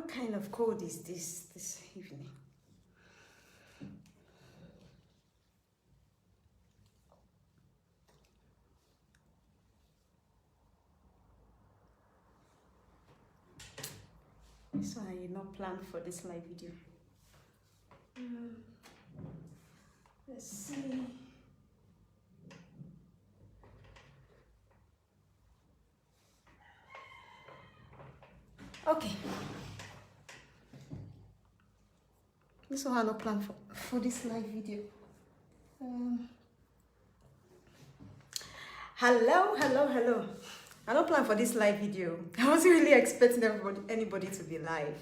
kind of cold is this evening? So I did not plan for this live video. Let's see. Okay. This one I no plan for this live video. Hello. I don't plan for this live video. I wasn't really expecting anybody to be live.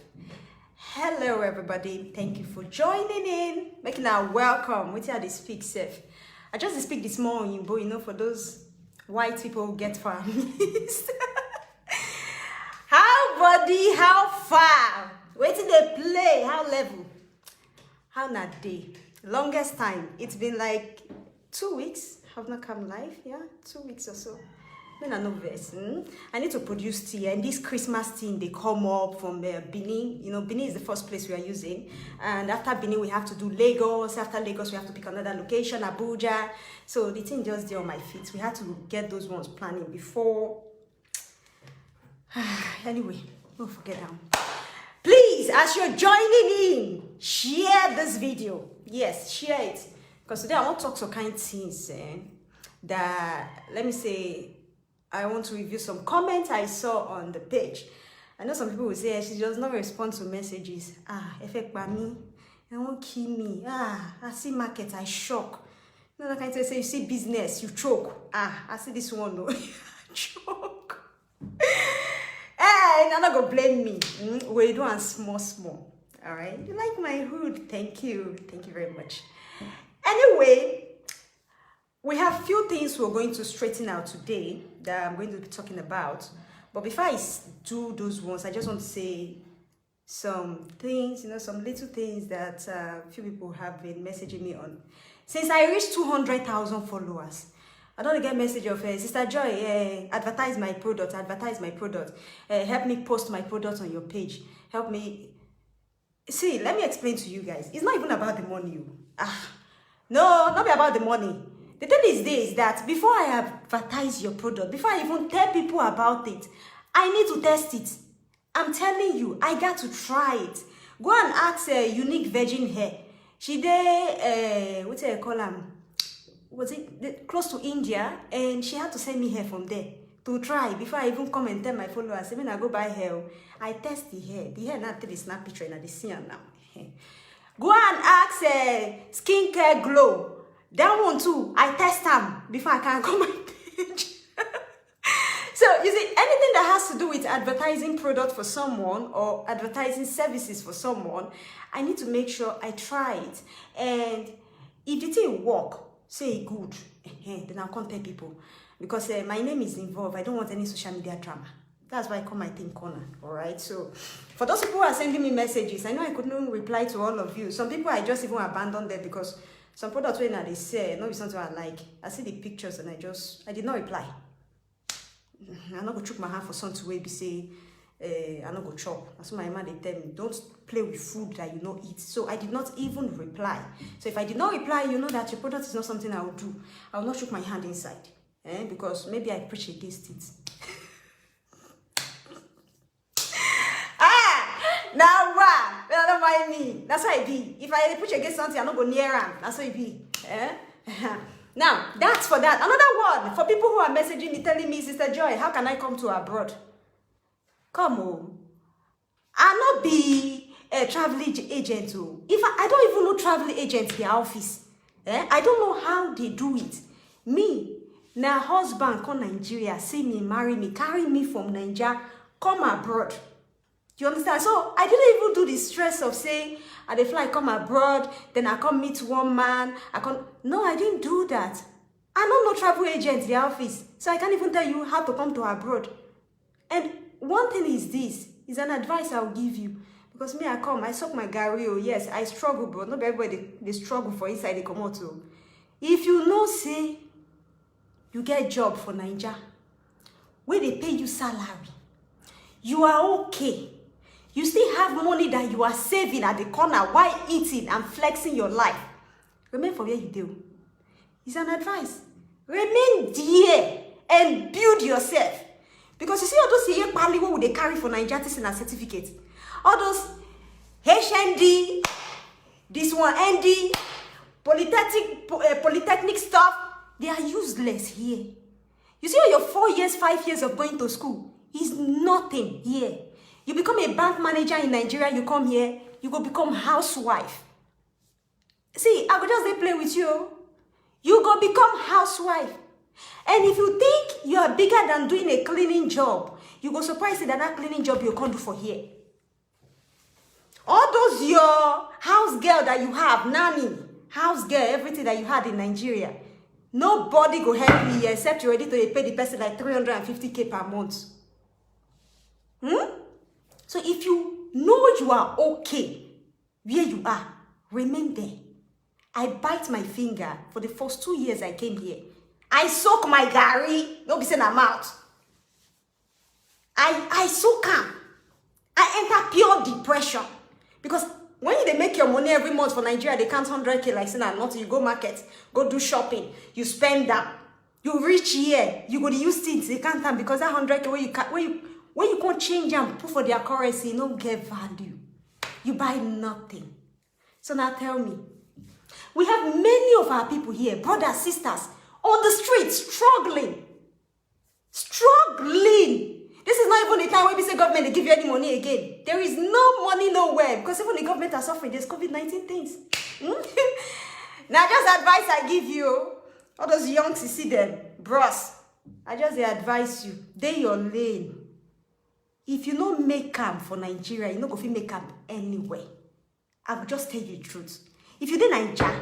Hello everybody, thank you for joining in. Making a welcome. Wait till they speak safe. I just speak this morning, but you know, for those white people who get families. How body, how far? Wait till they play, how level? How not day? Longest time. It's been like 2 weeks. Have not come live, yeah? 2 weeks or so. When I know this, I need to produce tea, and this Christmas tea they come up from Benin. You know, Benin is the first place we are using, and after Benin we have to do Lagos. After Lagos we have to pick another location, Abuja. So the thing just there on my feet. We had to get those ones planning before. Anyway, don't forget that. Please, as you're joining in, share this video. Yes, share it, because today I want to talk some kind of things that, let me say, I want to review some comments I saw on the page. I know some people will say she does not respond to messages. Effect by me, I won't kill me. I see market, I shock. You know that kind of say you see business, you choke. I see this one, no, choke. Hey, you're not gonna blame me. We do and small. All right, you like my hood? Thank you very much. Anyway, we have few things we're going to straighten out today that I'm going to be talking about. But before I do those ones, I just want to say some things, you know, some little things that few people have been messaging me on. Since I reached 200,000 followers, I don't get message of Sister Joy, advertise my product, help me post my product on your page, help me. See, let me explain to you guys. It's not even about the money. No, not about the money. The thing is this, that before I advertise your product, before I even tell people about it, I need to test it. I'm telling you, I got to try it. Go and ask Unique Virgin Hair. She did, what do you call them? Was it close to India? And she had to send me hair from there to try before I even come and tell my followers. When I go buy hair, I test the hair. The hair not the snap picture and I see her now. Go and ask Skincare Glow. That one too, I test them before I can come my page. So you see, anything that has to do with advertising product for someone or advertising services for someone, I need to make sure I try it. And if the thing work, say good, then I'll contact people. Because my name is involved. I don't want any social media drama. That's why I call my thing corner. All right. So for those people who are sending me messages, I know I couldn't reply to all of you. Some people I just even abandoned them because some products when they say, no, it's not what I like. I see the pictures and I did not reply. I'm not going to choke my hand for something where be say, I'm not going to chop. That's why my man, they tell me, don't play with food that you don't eat. So I did not even reply. So if I did not reply, you know that your product is not something I will do. I will not choke my hand inside. Because maybe I preach against it. Now what? Don't mind me. That's how it be. If I push against something, I'm not going near them. That's how it be. Now, that's for that. Another one, for people who are messaging me, telling me, Sister Joy, how can I come to abroad? Come on. I'll not be a travel agent. If I don't even know travel agents in their office. I don't know how they do it. Me, now husband come Nigeria, see me, marry me, carry me from Nigeria, come abroad. You understand? So I didn't even do the stress of saying, I fly, come abroad, then I come meet one man. No, I didn't do that. I don't know travel agents in the office, so I can't even tell you how to come to abroad. And one thing is this, is an advice I'll give you. Because me, I suck my Gary. Yes, I struggle, but not everybody, they struggle for inside the komoto. If you know, say, you get job for Nigeria, where they pay you salary, you are okay. You still have money that you are saving at the corner while eating and flexing your life. Remain for where you do. It's an advice. Remain there and build yourself. Because you see all those here probably what would they carry for Nigeria and a certificate? All those HND, this one ND, polytechnic stuff, they are useless here. You see all your 4 years, 5 years of going to school is nothing here. You become a bank manager in Nigeria, you come here, you go become housewife. See, I go just play with you. You go become housewife. And if you think you are bigger than doing a cleaning job, you go surprised that cleaning job you can't do for here. All those your house girl that you have, nanny, house girl, everything that you had in Nigeria, nobody go help me except you're ready to pay the person like 350K per month. So if you know you are okay where you are, remain there. I bite my finger for the first 2 years I came here. I soak my gari, no be saying I'm out. I soak am. I enter pure depression. Because when they make your money every month for Nigeria, they count 100K like saying I'm not. You go market, go do shopping, you spend that. You reach here, you go to use things, they can't time because that 100K when you can't change and put for their currency, you don't get value. You buy nothing. So now tell me, we have many of our people here, brothers, sisters, on the streets, struggling. This is not even the time when we say government, they give you any money again. There is no money nowhere because even the government are suffering. There's COVID-19 things. Now, just advice I give you, all those youngs, you see them, bros, I just advise you, they your lane. If you don't make camp for Nigeria, you don't go to make camp anywhere. I will just tell you the truth. If you did Nigeria,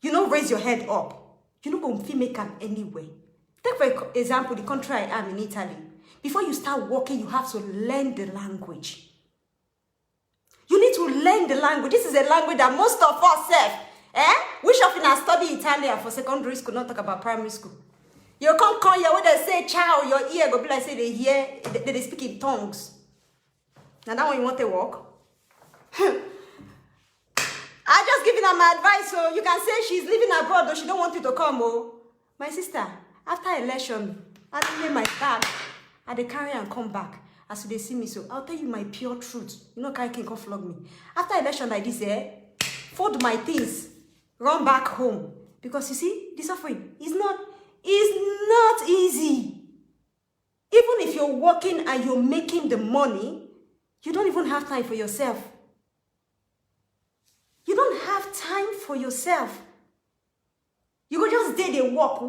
you don't raise your head up. You don't go to make camp anywhere. Take for example, the country I am in Italy. Before you start working, you have to learn the language. You need to learn the language. This is a language that most of us have. Which of you have studied Italian for secondary school, not talk about primary school? You can't come here when they say child, your ear go be like say they hear, they speak in tongues. Now that one you want to work? I just giving her my advice, so you can say she's living abroad, though she don't want you to come. Oh, my sister, after election, I didn't lay my bag. I dey carry and come back as they see me. So I'll tell you my pure truth. You know, Kai can come flog me. After election like this, fold my things, run back home. Because you see, the suffering is not easy. Even if you're working and you're making the money, you don't even have time for yourself. You don't have time for yourself. You go just day they walk.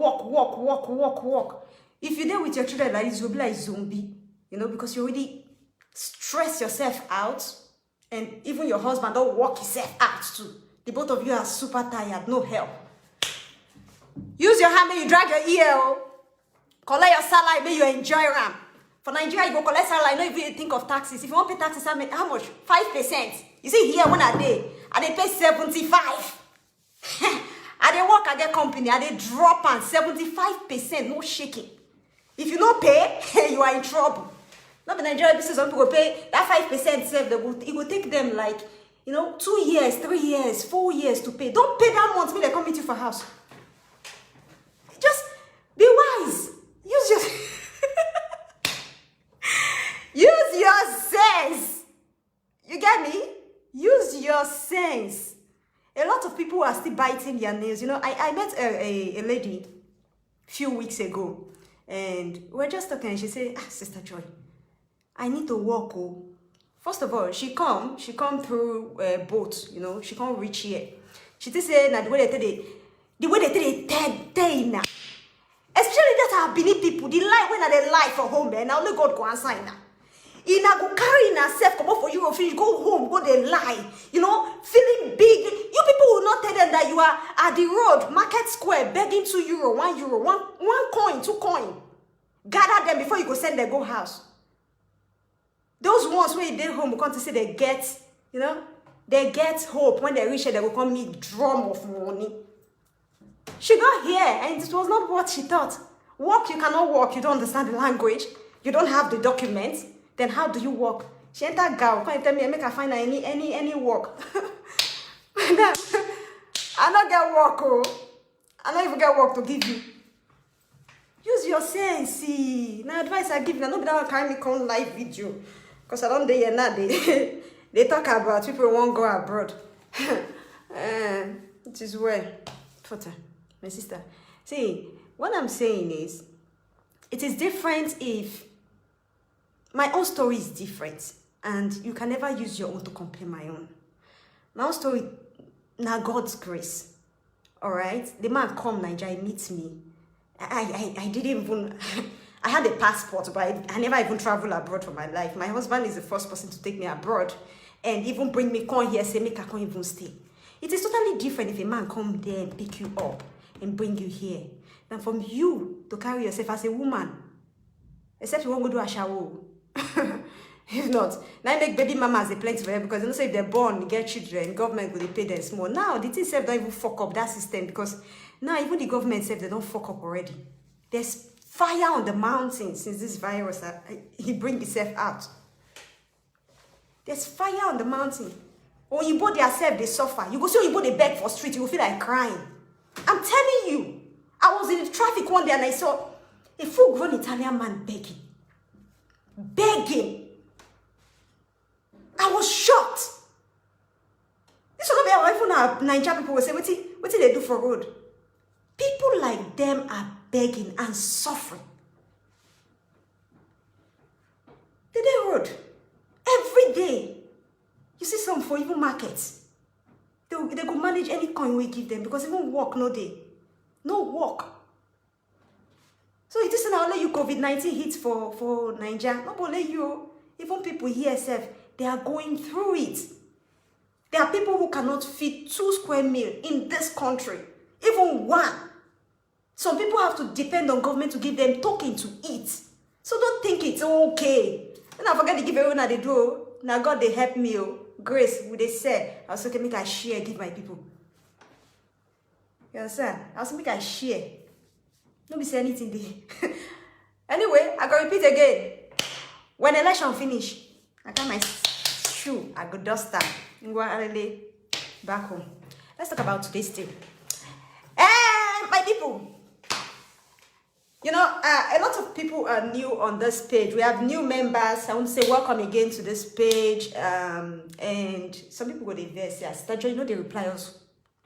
If you're there with your children like this, you'll be like zombie, you know, because you already stress yourself out, and even your husband don't work himself out too. The both of you are super tired, no help. Use your hand, you drag your ear, collect your salary, may you enjoy them. For Nigeria, you go collect salary, not even think of taxes. If you want to pay taxes, how much? 5%. You see here, when they pay 75. I they work at their company, I they drop on 75%, no shaking. If you don't pay, you are in trouble. Not in Nigeria, business some people pay that 5% save. It will take them like, 2 years, 3 years, 4 years to pay. Don't pay that month when they come meet you for house. Just be wise. Use your sense. You get me? Use your sense. A lot of people are still biting their nails. I met a lady a few weeks ago, and we were just talking, and she said, Sister Joy, I need to walk. Oh. First of all, she come through boat, she can't reach here. She just said, the way they tell now. Especially that are beneath people, the lie when they lie for home, man. Now only God go answer now. Ina go carry in herself, come up for you, finish, go home, go they lie, feeling big. You people will not tell them that you are at the road, market square, begging €2, €1, one coin, 2 coin. Gather them before you go send them go house. Those ones where they home, come to say they get, they get hope. When they reach it, they will come meet drum of money. She got here, and it was not what she thought. Walk, you cannot walk. You don't understand the language. You don't have the documents. Then how do you walk? She enter girl, come tell me, make her find her any work. I don't get work, oh. I don't even get work to give you. Use your sense, see. Now advice I give you, nobody will carry me come live video. Because I don't day now they talk about people won't go abroad. It is well. Fota, my sister. See, what I'm saying is, it is different if my own story is different. And you can never use your own to compare my own. My own story, now God's grace. Alright? The man come Nigeria, meet me. I didn't even... I had a passport, but I never even traveled abroad for my life. My husband is the first person to take me abroad and even bring me come here, say, make I can't even stay. It is totally different if a man come there and pick you up and bring you here than from you to carry yourself as a woman. Except you won't go do a shower. If not, now make baby mamas a plenty for them because they don't say if they're born, they get children, government will pay them small. Now, the thing self don't even fuck up that system because now even the government self, they don't fuck up already. There's fire on the mountain since this virus, he bring himself out. There's fire on the mountain. When you both yourself, they suffer. You go see when you both they beg for street, you will feel like crying. I'm telling you, I was in the traffic one day and I saw a full-grown Italian man begging. Begging. I was shocked. This will not be even our Nigerian people will say, what did they do for road? People like them are begging and suffering. They road. Every day. You see some for even markets. They could manage any coin we give them because even work no day. No work. So it isn't only you COVID-19 hits for Nigeria. Not only you. Even people here self, they are going through it. There are people who cannot feed 2 square meals in this country. Even one. Some people have to depend on government to give them token to eat. So don't think it's okay. And I forget to give everyone that they do. Now God, they help me. Grace, would they say, I also can make a share, give my people. You understand? I also make a share. Nobody say anything there. Anyway, I go repeat again. When election finish, I got my shoe, I go dust that. Go back home. Let's talk about today's thing. My people. You know, a lot of people are new on this page. We have new members. I want to say welcome again to this page. And some people go there say, Sister, you know, they reply us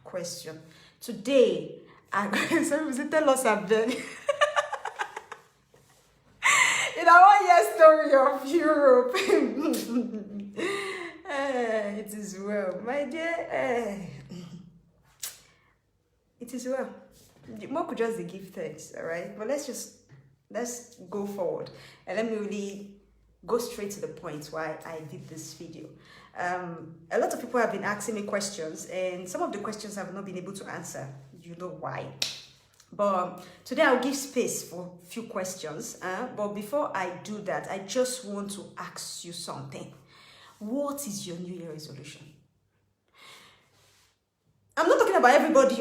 question. Today, I'm going to tell us something. In our 1 year story of Europe. It is well, my dear. It is well. More could just give thanks, all right? But let's go forward and let me really go straight to the point why I did this video. A lot of people have been asking me questions, and some of the questions I have not been able to answer. You know why? But today I'll give space for a few questions. But before I do that, I just want to ask you something. What is your New Year resolution? I'm not talking about everybody.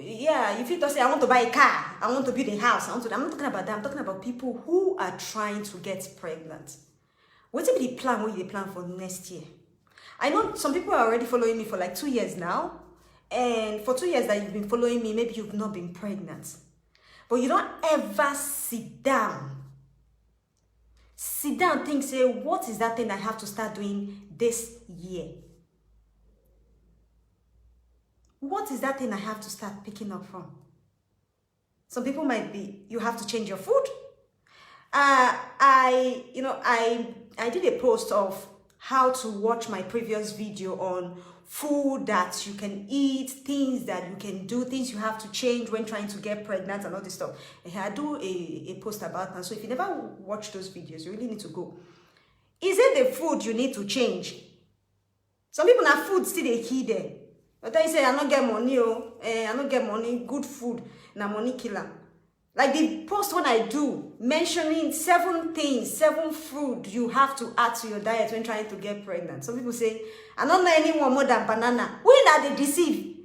Yeah, if you don't say, I want to buy a car, I want to build a house, I'm not talking about that. I'm talking about people who are trying to get pregnant. What is the plan? What is the plan for next year? I know some people are already following me for like 2 years now. And for 2 years that you've been following me, maybe you've not been pregnant. But you don't ever sit down. Sit down, think, say, what is that thing I have to start doing this year? What is that thing I have to start picking up from? Some people might be, you have to change your food. I did a post of how to watch my previous video on food that you can eat, things that you can do, things you have to change when trying to get pregnant and all this stuff. And I do a post about that. So if you never watch those videos, you really need to go. Is it the food you need to change? Some people have food still they kill them. But then you say, I don't get money, I don't get money, good food, na money killer. Like the post when I do, mentioning 7 things, 7 food you have to add to your diet when trying to get pregnant. Some people say, I don't know anyone more than banana. When are they deceive?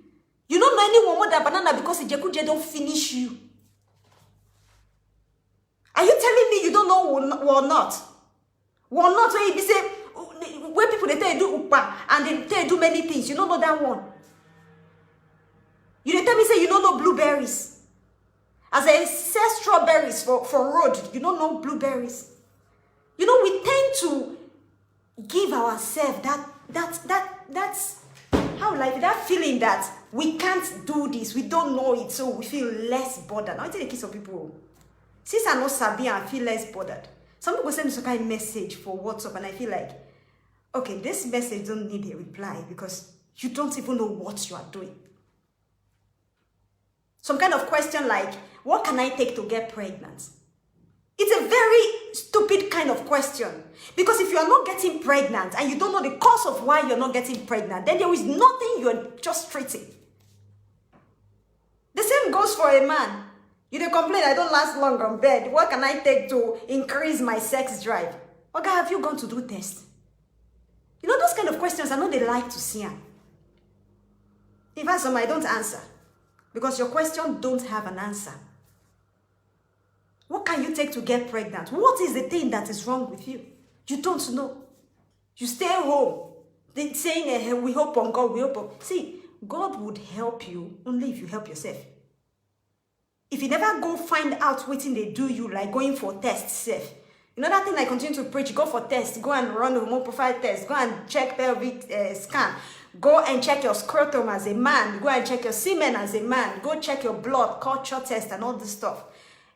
You don't know anyone more than banana because the Jekuje don't finish you. Are you telling me you don't know walnut? Walnut, when you say, people, they tell you do ukpa, and they tell you do many things. You don't know that one. You dey tell me say you don't know blueberries. As I sell strawberries for road, you don't know blueberries. You know, we tend to give ourselves that's how like that feeling that we can't do this, we don't know it, so we feel less bothered. Now I tell the case of people, since I know Sabi, I feel less bothered. Some people send me some kind of message for WhatsApp, and I feel like, okay, this message don't need a reply because you don't even know what you are doing. Some kind of question like, what can I take to get pregnant? It's a very stupid kind of question. Because if you are not getting pregnant and you don't know the cause of why you're not getting pregnant, then there is nothing you're just treating. The same goes for a man. You dey complain, I don't last long on bed. What can I take to increase my sex drive? Okay, have you gone to do test? You know, those kind of questions, I know they like to see them. If I some, I don't answer. Because your question don't have an answer. What can you take to get pregnant? What is the thing that is wrong with you? You don't know. You stay home. They saying, we hope on God, we hope on... See, God would help you only if you help yourself. If you never go find out what they do you, like going for tests safe. You know that thing I continue to preach, go for tests, go and run a hormone profile test, go and check pelvic scan, go and check your scrotum as a man, go and check your semen as a man, go check your blood, culture test and all this stuff.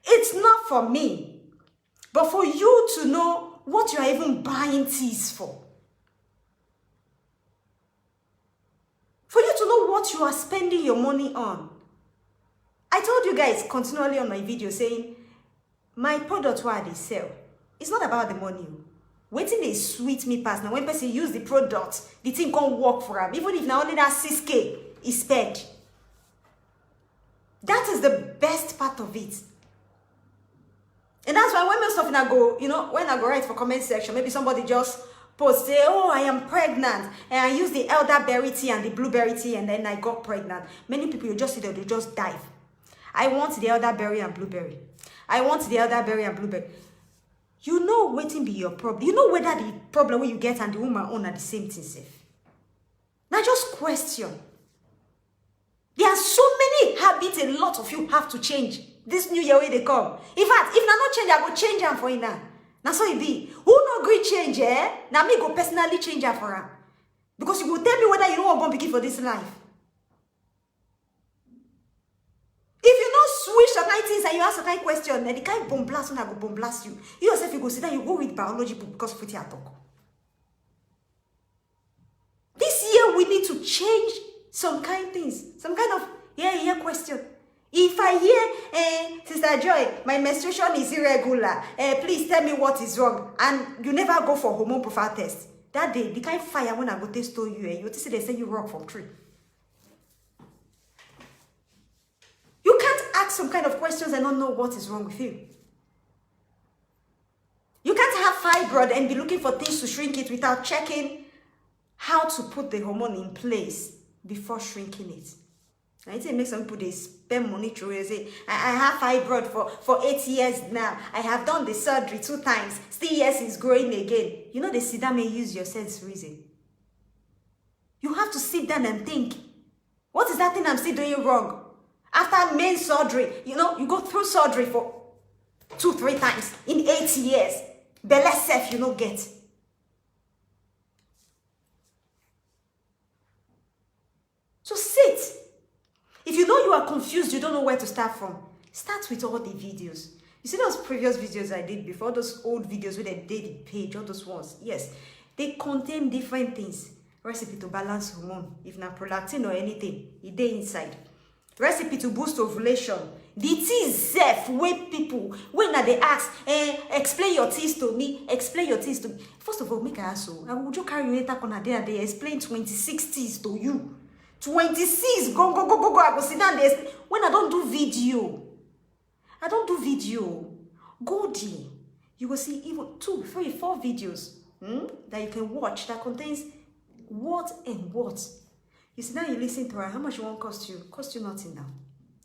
It's not for me, but for you to know what you are even buying teas for. For you to know what you are spending your money on. I told you guys continually on my video saying, my product what they sell, it's not about the money. Waiting they sweet me pass. Now when person use the product, the thing can't work for them. Even if now only that 6K is spent. That is the best part of it. And that's why when most of them go, you know, when I go write for comment section, maybe somebody just post, say, oh, I am pregnant, and I use the elderberry tea and the blueberry tea, and then I got pregnant. Many people, you just see that they just dive. I want the elderberry and blueberry. I want the elderberry and blueberry. You know waiting be your problem. You know whether the problem when you get and the woman own are the same thing safe. Now just question. There are so many habits a lot of you have to change. This new year when they come. In fact, if I not change, I go change them for you now. Now so it be. Who no agree change, eh? Now me go personally change her for her. Because you will tell me whether you don't want to begin for this life. If you not switch some kind of things and you ask a kind of question, then the kind of bomb blast when I go bomb blast you. You yourself, you go sit down, you go read biology book because of what you talk. This year we need to change some kind of things. Some kind of question. If I hear, Sister Joy, my menstruation is irregular, please tell me what is wrong. And you never go for hormone profile test. That day, the kind of fire when I go test you, you see they say you rock from tree. You can't ask some kind of questions and not know what is wrong with you. You can't have fibroid and be looking for things to shrink it without checking how to put the hormone in place before shrinking it. I think it makes some people they spend money to say, I have fibroid for 8 years now. I have done the surgery 2 times. Still yes, it's growing again. You know, they sit down and use your sense reason. You have to sit down and think, what is that thing I'm still doing wrong? After main surgery, you know, you go through surgery for 2-3 times in 8 years. Belle self, you know, get. So sit. If you know you are confused, you don't know where to start from, start with all the videos. You see those previous videos I did before, those old videos with a dated page, all those ones, yes, they contain different things. Recipe to balance hormone, if not prolactin or anything, it dey inside. Recipe to boost ovulation. The teas self, when people, when they ask, explain your teas to me, explain your teas to me. First of all, make I ask you, I will just carry you later on a day and they explain 26 teas to you. 26, go, I go sit down there. When I don't do video, go there. You will see even 2, 3, 4 videos that you can watch that contains what and what. You sit down, you listen to her. How much it won't cost you? Cost you nothing now.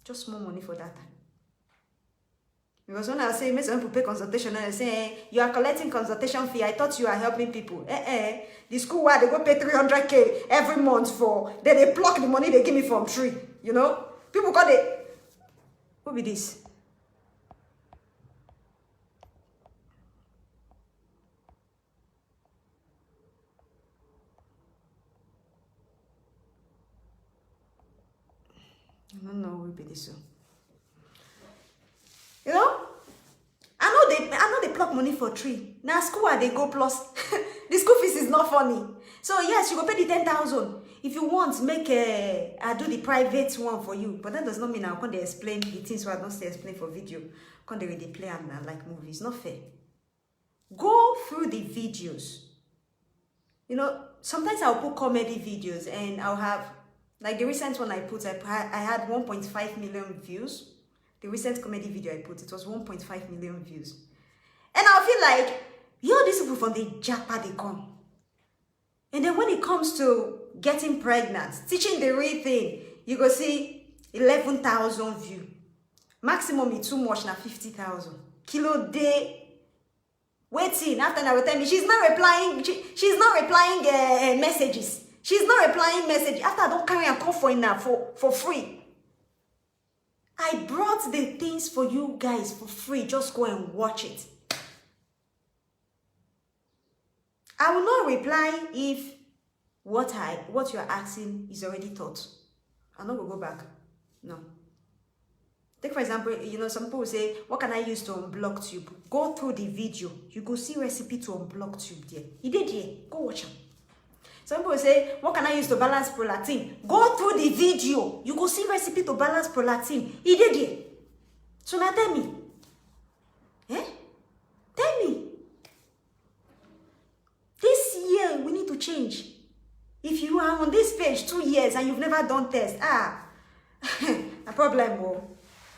Just more money for data. Because when I say, make some people pay consultation, and I say, you are collecting consultation fee, I thought you are helping people. The school where they go pay 300K every month for, then they pluck the money they give me from tree, you know? People got it. Who be this? I don't know who be this. You know? I know they pluck money for tree. Now school where they go plus the school fees is not funny. So yes, you go pay the 10,000. If you want, make I do the private one for you. But that does not mean I can't explain the things where I don't say explain for video. Can't they really play and like movies? Not fair. Go through the videos. You know, sometimes I'll put comedy videos and I'll have, like the recent one I put, I had 1.5 million views. The recent comedy video I put, it was 1.5 million views. And I'll feel like, yo, these people from the jackpot they come. And then when it comes to getting pregnant, teaching the real thing, you go see 11,000 views. Maximum is too much, now 50,000. Kilo day. Waiting, after I will tell me, she's not replying, she's not replying messages. She's not replying messages. After I don't carry a call for it now for free. I brought the things for you guys for free. Just go and watch it. I will not reply if what you are asking is already taught. I'm not going to go back. No. Take for example, you know, some people say, what can I use to unblock tube? Go through the video. You go see recipe to unblock tube there. You did here. Go watch them. Some people say, what can I use to balance prolactin? Go through the video. You go see recipe to balance prolactin. He did it. So now tell me. Tell me. This year, we need to change. If you are on this page 2 years and you've never done test, a problem, oh.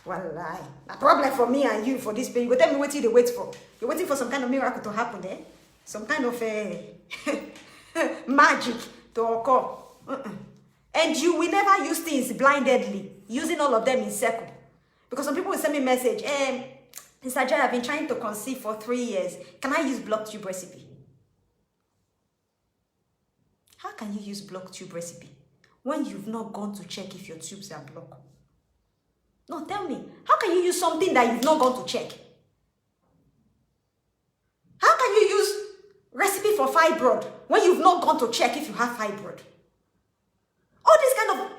Wallahi. A problem for me and you for this page. You go tell me what you wait for. You're waiting for some kind of miracle to happen, eh? Some kind of magic to occur. And you will never use things blindedly, using all of them in circle. Because some people will send me a message, Mr. Jai, I've been trying to conceive for 3 years. Can I use block tube recipe? How can you use block tube recipe when you've not gone to check if your tubes are blocked? No, tell me. How can you use something that you've not gone to check? How can you use recipe for fibroid when you've not gone to check if you have fibroid? All this kind of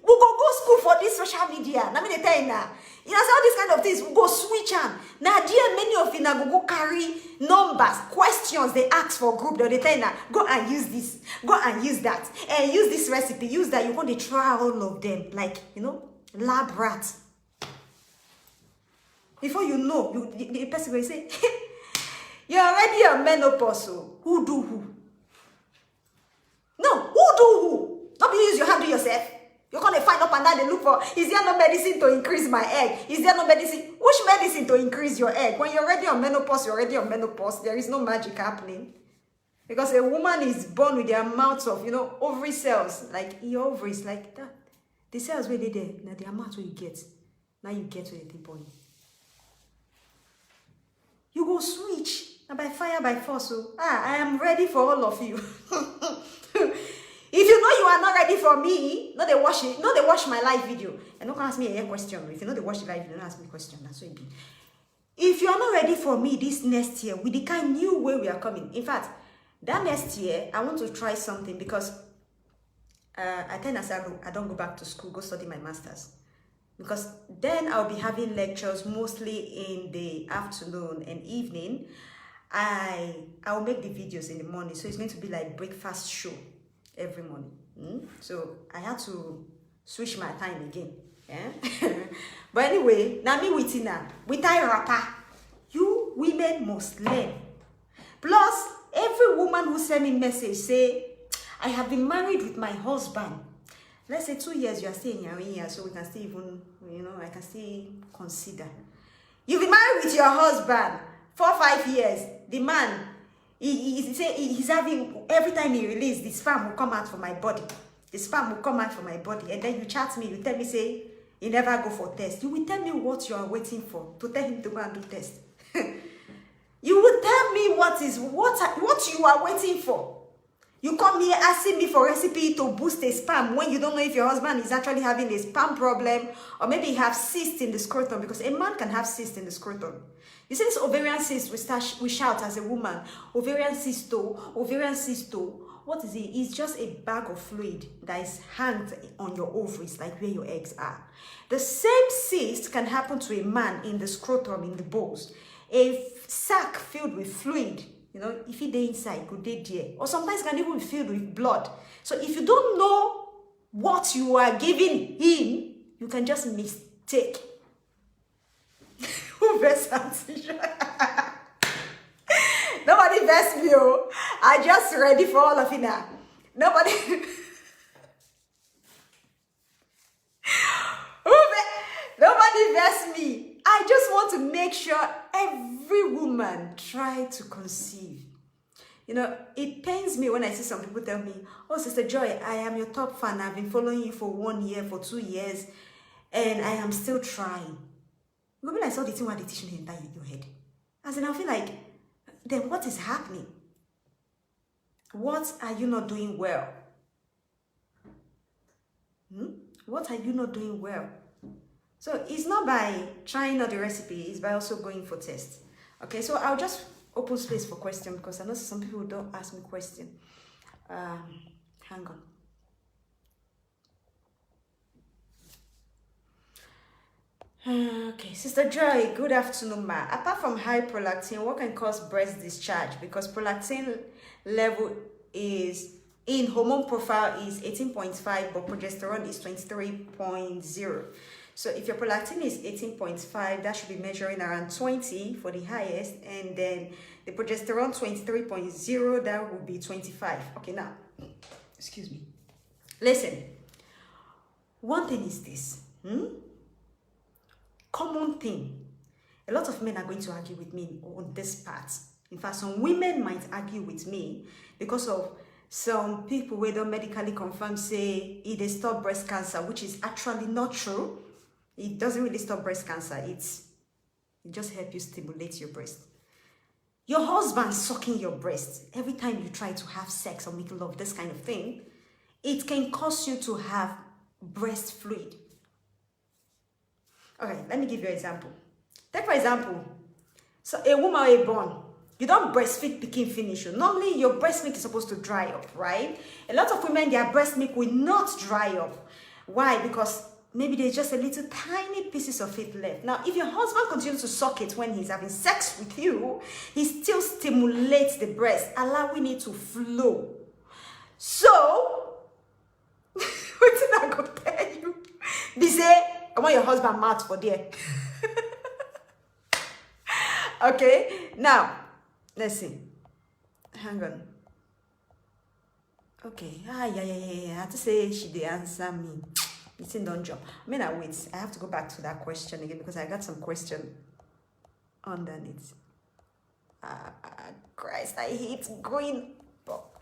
we go school for this social media. Let me tell you now. You know, so all these kind of things, we go switch on. Now, dear, many of you now go carry numbers, questions they ask for group. They tell you now, go and use this, go and use that, and use this recipe, use that. You want to try all of them, like, you know, lab rat. Before you know, the person will say, you're already a menopause. So who do who? No, who do who? Don't use your hand to yourself. You're going to find up and down and look for, is there no medicine to increase my egg? Is there no medicine? Which medicine to increase your egg? When you're already on menopause, you're already on menopause. There is no magic happening. Because a woman is born with the amount of, you know, ovary cells. Like your ovaries, like that. The cells where they there, now the amount where you get. Now you get to the point. You go switch. And by fire, by force. So, I am ready for all of you. If you know you are not ready for me, no, they watch it. No, they watch my live video. And don't ask me a question. If you know they watch the live video, don't ask me a question. That's what it be. If you are not ready for me this next year, with the kind of new way we are coming. In fact, that next year, I want to try something because I tend to say I don't go back to school, go study my master's. Because then I'll be having lectures mostly in the afternoon and evening. I'll make the videos in the morning. So it's going to be like breakfast show every morning. So I had to switch my time again. Yeah? But anyway, now me with Tina, with I rapper, you women must learn. Plus, every woman who send me message say, I have been married with my husband. Let's say 2 years you are staying here, so we can still even, you know, I can still consider. You've been married with your husband 4 or 5 years. The man, he's having, every time he releases, the sperm will come out from my body. The sperm will come out from my body. And then you chat me, you tell me, say, he never go for test. You will tell me what you are waiting for to tell him to go and do test. You will tell me what you are waiting for. You come here asking me for recipe to boost a sperm when you don't know if your husband is actually having a sperm problem, or maybe he have cyst in the scrotum, because a man can have cyst in the scrotum. You see this ovarian cyst, we shout as a woman, ovarian cysto, ovarian cysto. What is it? It's just a bag of fluid that is hanged on your ovaries, like where your eggs are. The same cyst can happen to a man in the scrotum, in the balls. A sac filled with fluid, you know, if it dey inside, could dey there. Or sometimes it can even be filled with blood. So if you don't know what you are giving him, you can just mistake. Who vex Nobody vex me, oh. I just ready for all of you now. Nobody. Nobody vex me. I just want to make sure every woman try to conceive. You know, it pains me when I see some people tell me, oh, Sister Joy, I am your top fan. I've been following you for 1 year, for 2 years, and I am still trying. Maybe I saw the thing while they teaching the entire your head. As in, I feel like, then what is happening? What are you not doing well? What are you not doing well? So it's not by trying out the recipe, it's by also going for tests. Okay, so I'll just open space for questions, because I know some people don't ask me questions. Hang on. Okay, Sister Joy, good afternoon, ma. Apart from high prolactin, what can cause breast discharge? Because prolactin level is in hormone profile is 18.5, but progesterone is 23.0. So if your prolactin is 18.5, that should be measuring around 20 for the highest, and then the progesterone 23.0, that would be 25. Okay, now, excuse me. Listen, one thing is this. Common thing. A lot of men are going to argue with me on this part. In fact, some women might argue with me because of some people where they medically confirm say it stop breast cancer, which is actually not true. It doesn't really stop breast cancer. It just helps you stimulate your breast. Your husband sucking your breast every time you try to have sex or make love, this kind of thing, it can cause you to have breast fluid. Okay, let me give you an example. Take for example, so a woman is born. You don't breastfeed picking finish. Normally, your breast milk is supposed to dry up, right? A lot of women, their breast milk will not dry up. Why? Because maybe there's just a little tiny pieces of it left. Now, if your husband continues to suck it when he's having sex with you, he still stimulates the breast, allowing it to flow. So, what did I go tell you? They say, come on, your husband mouth for there. Okay, now, let's see. Hang on. Okay, yeah. I have to say she did answer me. It's in don't jump. I wait. I have to go back to that question again because I got some question underneath. Christ, I hate going up.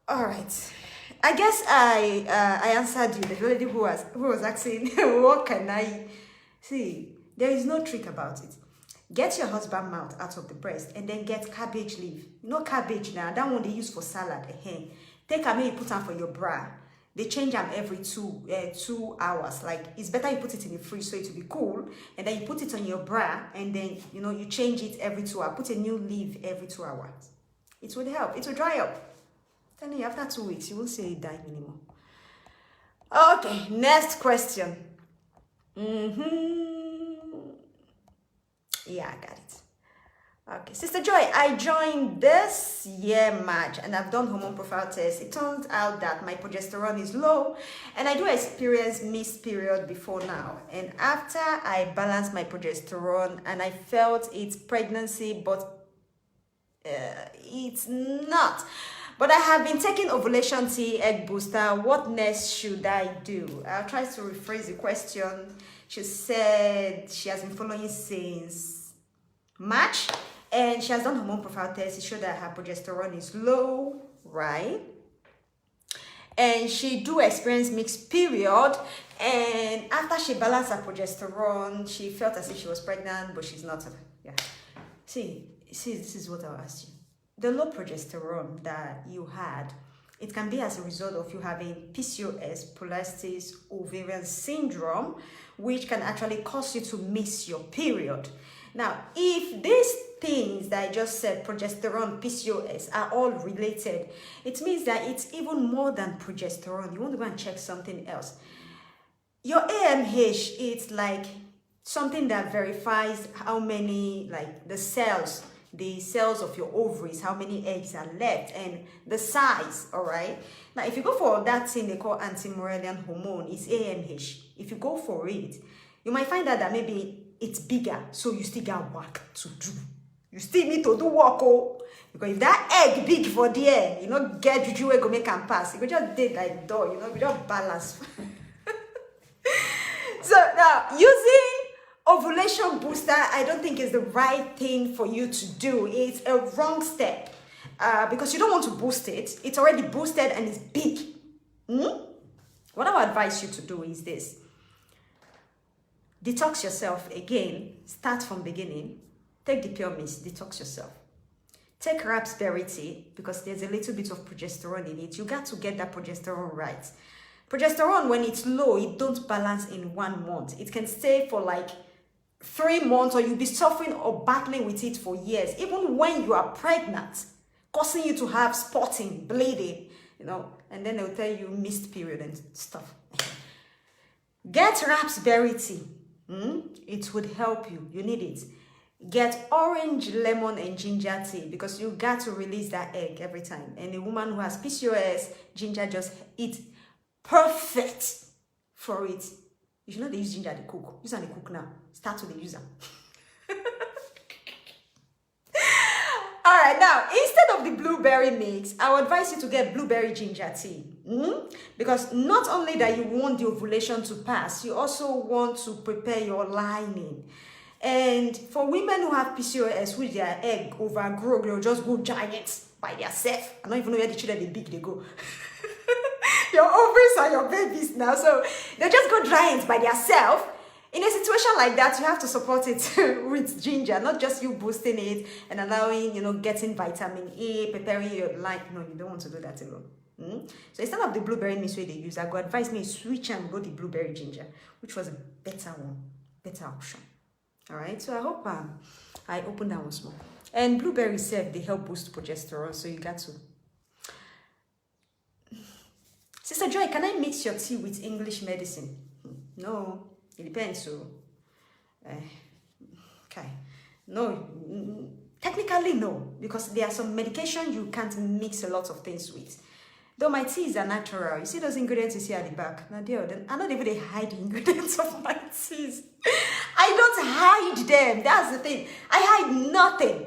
All right. I guess I answered you. The lady who was asking, what can I see? There is no trick about it. Get your husband mouth out of the breast and then get cabbage leaf. You know cabbage now, that one they use for salad. Take them and you put them for your bra. They change them every 2 hours. Like it's better you put it in the fridge so it will be cool, and then you put it on your bra, and then you change it every 2 hours. Put a new leaf every 2 hours. It will help. It will dry up. Telling you, after 2 weeks, you won't see it dying anymore. Okay, next question. Yeah, I got it. Okay, Sister Joy, I joined this year March and I've done hormone profile test. It turns out that my progesterone is low and I do experience missed period before now. And after I balanced my progesterone and I felt it's pregnancy, but it's not. But I have been taking ovulation tea, egg booster. What next should I do? I'll try to rephrase the question. She said she has been following since March and she has done hormone profile test. It showed that her progesterone is low, right? and she do experience mixed period. And after she balanced her progesterone, she felt as if she was pregnant, but she's not. Yeah. See, this is what I'll ask you. The low progesterone that you had, it can be as a result of you having PCOS, polycystic ovarian syndrome, which can actually cause you to miss your period. Now, if these things that I just said, progesterone, PCOS, are all related, it means that it's even more than progesterone. You want to go and check something else. Your AMH, it's like something that verifies how many, like the cells of your ovaries, how many eggs are left, and the size, all right? Now, if you go for that thing they call anti-Morellian hormone, it's AMH. If you go for it, you might find out that maybe it's bigger, so you still got work to do. You still need to do work, oh, because if that egg big for the air, you know, get juju go make and pass. You go just did like door, you know, you just balance. So now, using ovulation booster, I don't think is the right thing for you to do. It's a wrong step because you don't want to boost it. It's already boosted and it's big. What I would advise you to do is this. Detox yourself again. Start from beginning. Take the pure mist. Detox yourself. Take raspberry tea because there's a little bit of progesterone in it. You got to get that progesterone right. Progesterone, when it's low, it don't balance in 1 month. It can stay for like 3 months, or you'll be suffering or battling with it for years. Even when you are pregnant, causing you to have spotting, bleeding, you know, and then they'll tell you missed period and stuff. Get raspberry tea. It would help you. You need it. Get orange, lemon, and ginger tea because you got to release that egg every time. And a woman who has PCOS, ginger just eat perfect for it. You should not use ginger to cook. Use and cook now. Start with the user. All right, now instead of the blueberry mix, I would advise you to get blueberry ginger tea. Because not only that you want the ovulation to pass, you also want to prepare your lining. And for women who have PCOS, which their egg overgrow, they'll just go giant by themselves. I don't even know where the children they big they go. Your ovaries are your babies now, so they just go giant by themselves. In a situation like that, you have to support it with ginger, not just you boosting it and allowing, you know, getting vitamin E, preparing your line. No, you don't want to do that alone. So instead of the blueberry mix way they use, I go advise me switch and go the blueberry ginger, which was a better one, better option. All right, so I hope I opened that one small. And blueberry said they help boost progesterone, so you got to. Sister Joy, can I mix your tea with English medicine? No, it depends. So, okay, no, technically no, because there are some medication you can't mix a lot of things with. Though my teas are natural, you see those ingredients you see at the back. Now, I'm not even they hide the ingredients of my teas. I don't hide them. That's the thing. I hide nothing.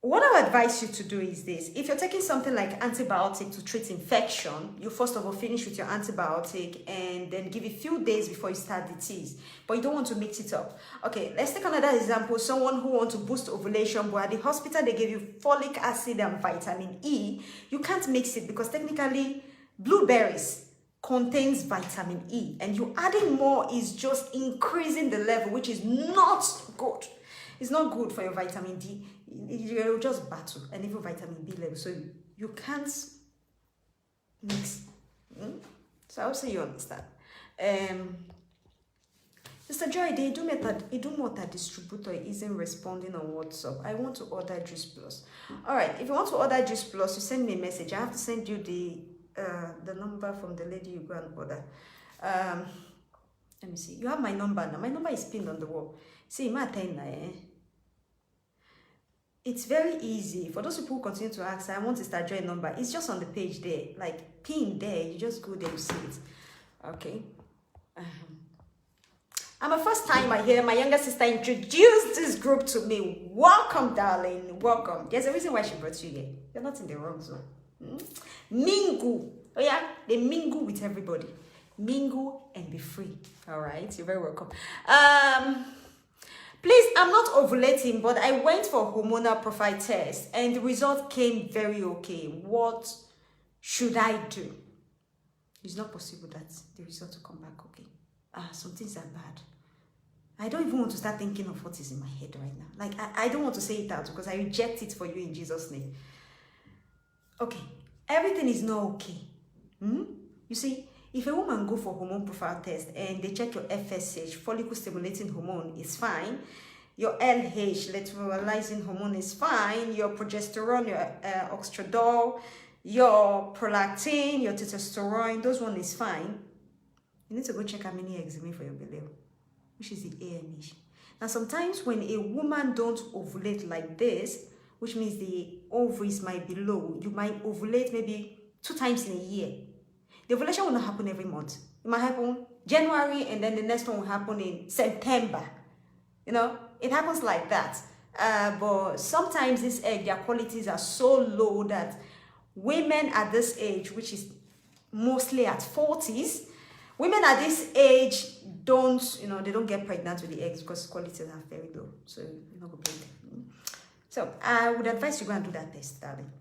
What I would advise you to do is this. If you're taking something like antibiotic to treat infection, you first of all finish with your antibiotic and then give it a few days before you start the teas. But you don't want to mix it up. Okay, let's take another example. Someone who wants to boost ovulation, but at the hospital they give you folic acid and vitamin E. You can't mix it because technically blueberries contains vitamin E, and you adding more is just increasing the level, which is not good. It's not good for your vitamin D. You'll just battle and even vitamin B level. So you can't mix. So I would say you understand. Mr. Joy, the Idumota distributor isn't responding on WhatsApp. I want to order Juice Plus. All right, if you want to order Juice Plus, you send me a message. I have to send you the number from the lady you go and order. Let me see. You have my number now. My number is pinned on the wall. See, it's very easy. For those people who continue to ask, I want to start join number. It's just on the page there, like pinned there. You just go there, you see it. Okay. I'm a first timer here. My younger sister introduced this group to me. Welcome, darling. Welcome. There's a reason why she brought you here. You're not in the wrong zone. Mingle. Oh yeah, they mingle with everybody. Mingle and be free. All right, you're very welcome. Please, I'm not ovulating, but I went for hormonal profile test and the result came very okay. What should I do? It's not possible that the result will come back okay. Some things are bad. I don't even want to start thinking of what is in my head right now. Like, I don't want to say it out because I reject it for you in Jesus' name. Okay, everything is not okay. You see, if a woman go for hormone profile test and they check your FSH, follicle stimulating hormone, is fine. Your LH, luteinizing hormone, is fine. Your progesterone, your oestradol, your prolactin, your testosterone, those one is fine. You need to go check how many eggs you make for your belly, which is the AMH. Now, sometimes when a woman don't ovulate like this, which means the ovaries might be low, you might ovulate maybe 2 times in a year. The ovulation will not happen every month. It might happen January, and then the next one will happen in September. You know, it happens like that. But sometimes this egg, their qualities are so low that women at this age, which is mostly at 40s, women at this age don't, they don't get pregnant with the eggs because qualities are very low. So you're not going to them. So I would advise you go and do that test, darling.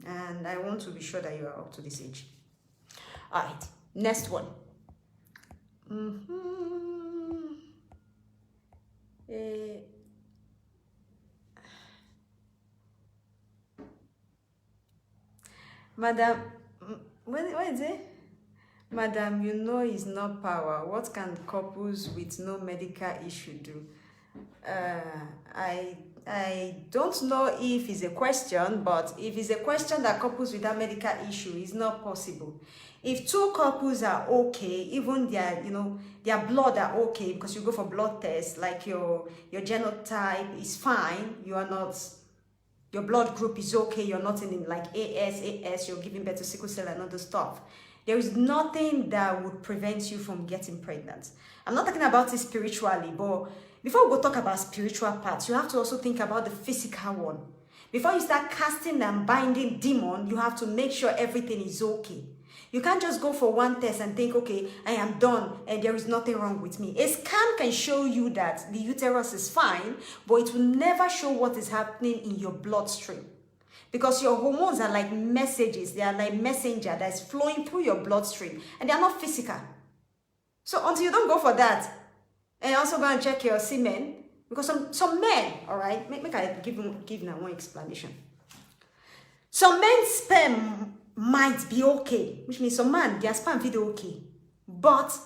And I want to be sure that you are up to this age. All right, next one. Madam, what is it? Madam, you know it's not power. What can couples with no medical issue do? I don't know if it's a question, but if it's a question that couples without medical issue is not possible. If 2 couples are okay, even their blood are okay, because you go for blood tests, like your genotype is fine, you are not, your blood group is okay, you're not in like AS, you're giving birth to sickle cell and other stuff. There is nothing that would prevent you from getting pregnant. I'm not talking about it spiritually, but before we go talk about spiritual parts, you have to also think about the physical one. Before you start casting and binding demon, you have to make sure everything is okay. You can't just go for one test and think, okay, I am done and there is nothing wrong with me. A scan can show you that the uterus is fine, but it will never show what is happening in your bloodstream. Because your hormones are like messages, they are like messenger that's flowing through your bloodstream, and they are not physical. So until you don't go for that, and also go and check your semen, because some men, all right, make I give now one explanation. Some men's sperm might be okay, which means some man, their sperm feel okay. But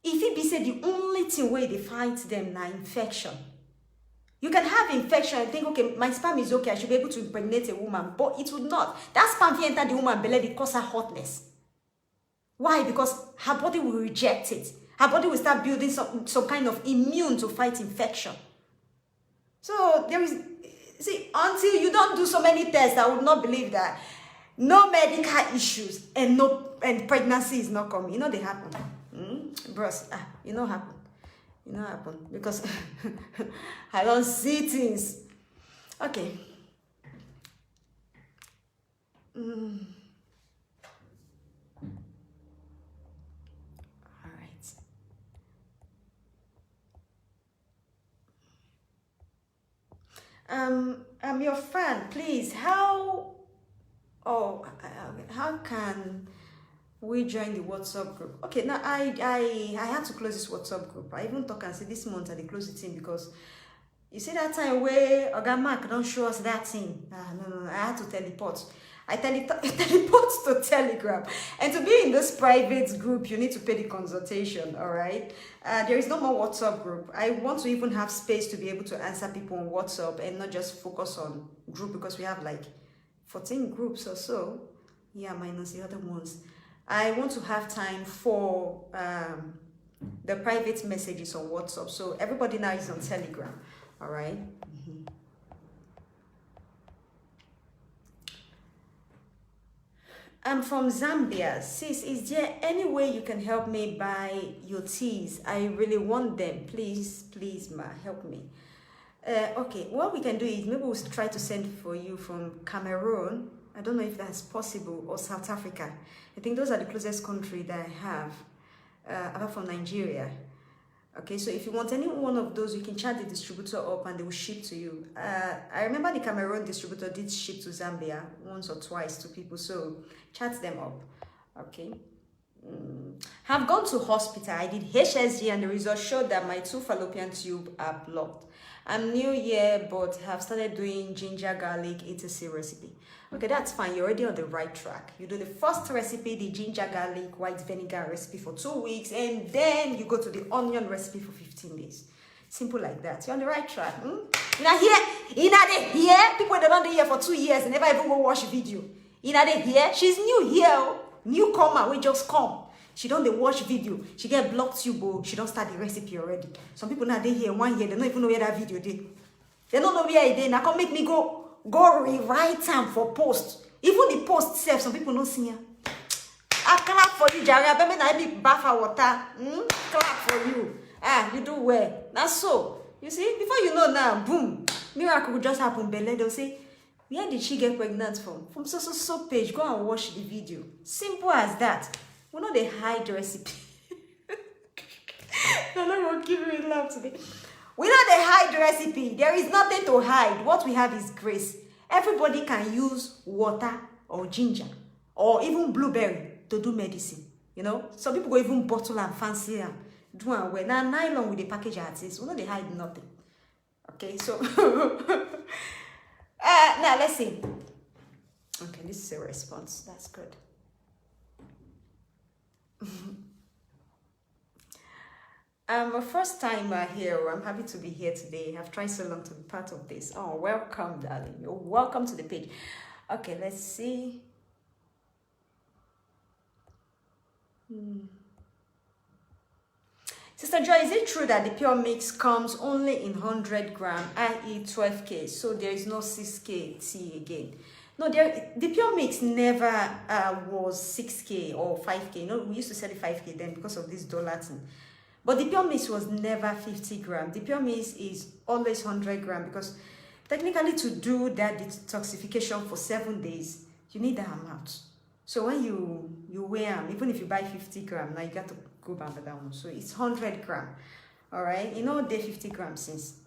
if it be said the only thing where they fight them now infection. You can have infection and think, okay, my sperm is okay, I should be able to impregnate a woman, but it would not. That sperm will enter the woman's belly, it cause her hotness. Why? Because her body will reject it. Her body will start building some kind of immune to fight infection. So there is, see, until you don't do so many tests, I would not believe that no medical issues and pregnancy is not coming. They happen. Bros, happen. Happen because I don't see things. Okay. All right. I'm your fan. Please, how can we join the WhatsApp group? Okay, now I had to close this WhatsApp group. I even talk and say this month I close it in because you see that time where Oga Mark don't show us that thing. No, I had to teleport. I teleport to Telegram. And to be in this private group, you need to pay the consultation, all right? There is no more WhatsApp group. I want to even have space to be able to answer people on WhatsApp and not just focus on group because we have like 14 groups or so. Yeah, minus the other ones. I want to have time for the private messages on WhatsApp. So everybody now is on Telegram, all right? I'm from Zambia. Sis, is there any way you can help me buy your teas? I really want them. Please, ma, help me. Okay, what we can do is maybe we'll try to send for you from Cameroon. I don't know if that's possible, or South Africa. I think those are the closest country that I have, apart from Nigeria. Okay, so if you want any one of those, you can chat the distributor up and they will ship to you. I remember the Cameroon distributor did ship to Zambia once or twice to people, so chat them up. Okay. Have gone to hospital. I did HSG and the results showed that my 2 fallopian tubes are blocked. I'm new here, but have started doing ginger garlic etc recipe. Okay, that's fine. You're already on the right track. You do the first recipe, the ginger garlic white vinegar recipe for 2 weeks, and then you go to the onion recipe for 15 days. Simple like that. You're on the right track. Now here, people that don't here for 2 years and never even go watch video. Here, she's new here, newcomer. We just come. She don't watch video. She get blocked tube. She don't start the recipe already. Some people now they here 1 year. They don't even know where that video did. They don't know where it is. Now come make me go rewrite time for post. Even the post self, some people don't see her. I clap for you, Jerry. I bet I be buffer water. Clap for you. You do well. That's so. You see, before you know now, boom, miracle will just happen. Belle, they'll say, where did she get pregnant from? From so page. Go and watch the video. Simple as that. We know they hide the recipe. I'm not gonna give you a laugh today. We know they hide the recipe. There is nothing to hide. What we have is grace. Everybody can use water or ginger or even blueberry to do medicine. You know, some people go even bottle and fancy them. Do and wear. Now nylon with the package artist. We know they hide nothing. Okay, so now let's see. Okay, this is a response. That's good. I'm a first timer here. I'm happy to be here today. I've tried so long to be part of this. Oh, welcome, darling. You're welcome to the page. Okay, let's see. Sister Joy, is it true that the pure mix comes only in 100 gram, i.e. 12K, so there is no 6K tea again? No, the pure mix never was 6K or 5K. No, we used to sell it 5K then because of this dollar thing. But the pure mix was never 50 grams. The pure mix is always 100 grams because technically to do that detoxification for 7 days, you need that amount. So when you weigh them, even if you buy 50 grams, now you got to go back down. So it's 100 grams. All right, you know, day 50 grams since.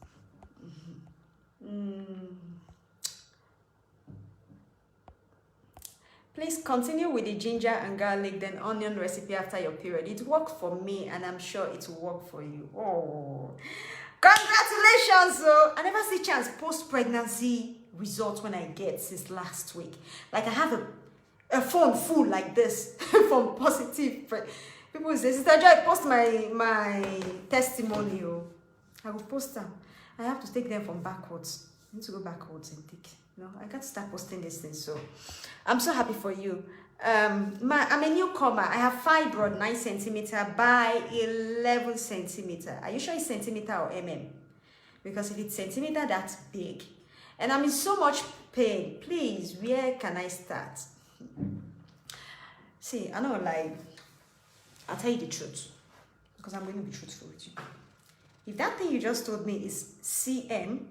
Please continue with the ginger and garlic, then onion recipe after your period. It worked for me, and I'm sure it will work for you. Oh, congratulations! So I never see chance post-pregnancy results when I get since last week. Like I have a phone full like this from positive. People say, Sister Joy, post my testimonial. I will post them. I have to take them from backwards. I need to go backwards and take. No, I got to start posting these things. So I'm so happy for you. I'm a newcomer. I have fibroid 9 centimeter by 11 centimeter. Are you sure it's centimeter or mm? Because if it's centimeter, that's big. And I'm in so much pain. Please, where can I start? See, I know, like, I'll tell you the truth because I'm going to be truthful with you. If that thing you just told me is cm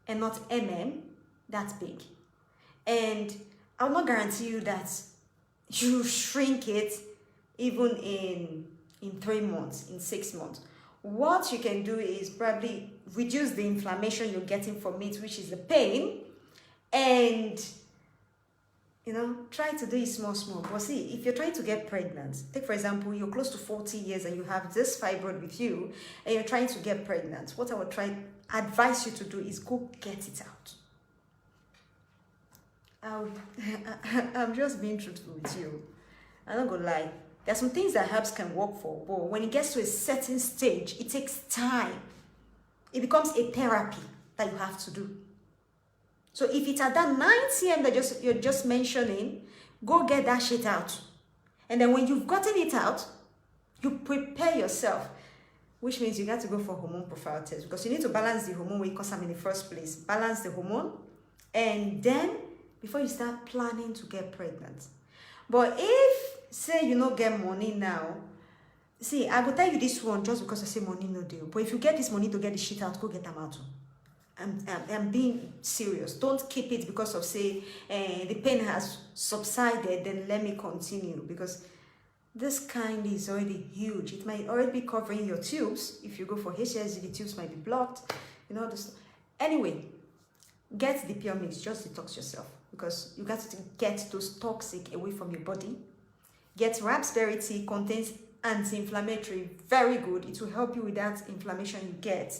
and not mm, that's big. And I'll not guarantee you that you shrink it even in 3 months, in 6 months. What you can do is probably reduce the inflammation you're getting from it, which is the pain, and you know, try to do it small. But see, if you're trying to get pregnant, take for example, you're close to 40 years and you have this fibroid with you and you're trying to get pregnant, what I would advise you to do is go get it out. I'm just being truthful with you. I'm not gonna lie. There are some things that herbs can work for, but when it gets to a certain stage, it takes time. It becomes a therapy that you have to do. So if it's at that 9 cm that you're just mentioning, go get that shit out. And then when you've gotten it out, you prepare yourself, which means you got to go for hormone profile test because you need to balance the hormone where you cause them in the first place. Balance the hormone, and then before you start planning to get pregnant. But if, say, you don't get money now, see, I will tell you this one just because I say money no deal. But if you get this money to get the shit out, go get them out. I'm being serious. Don't keep it because of, say, the pain has subsided, then let me continue. Because this kind is already huge. It might already be covering your tubes. If you go for HSG, the tubes might be blocked. This. Anyway, get the pure mix. Just detox yourself because you got to get those toxic away from your body. Get raspberry tea, contains anti-inflammatory, very good. It will help you with that inflammation you get.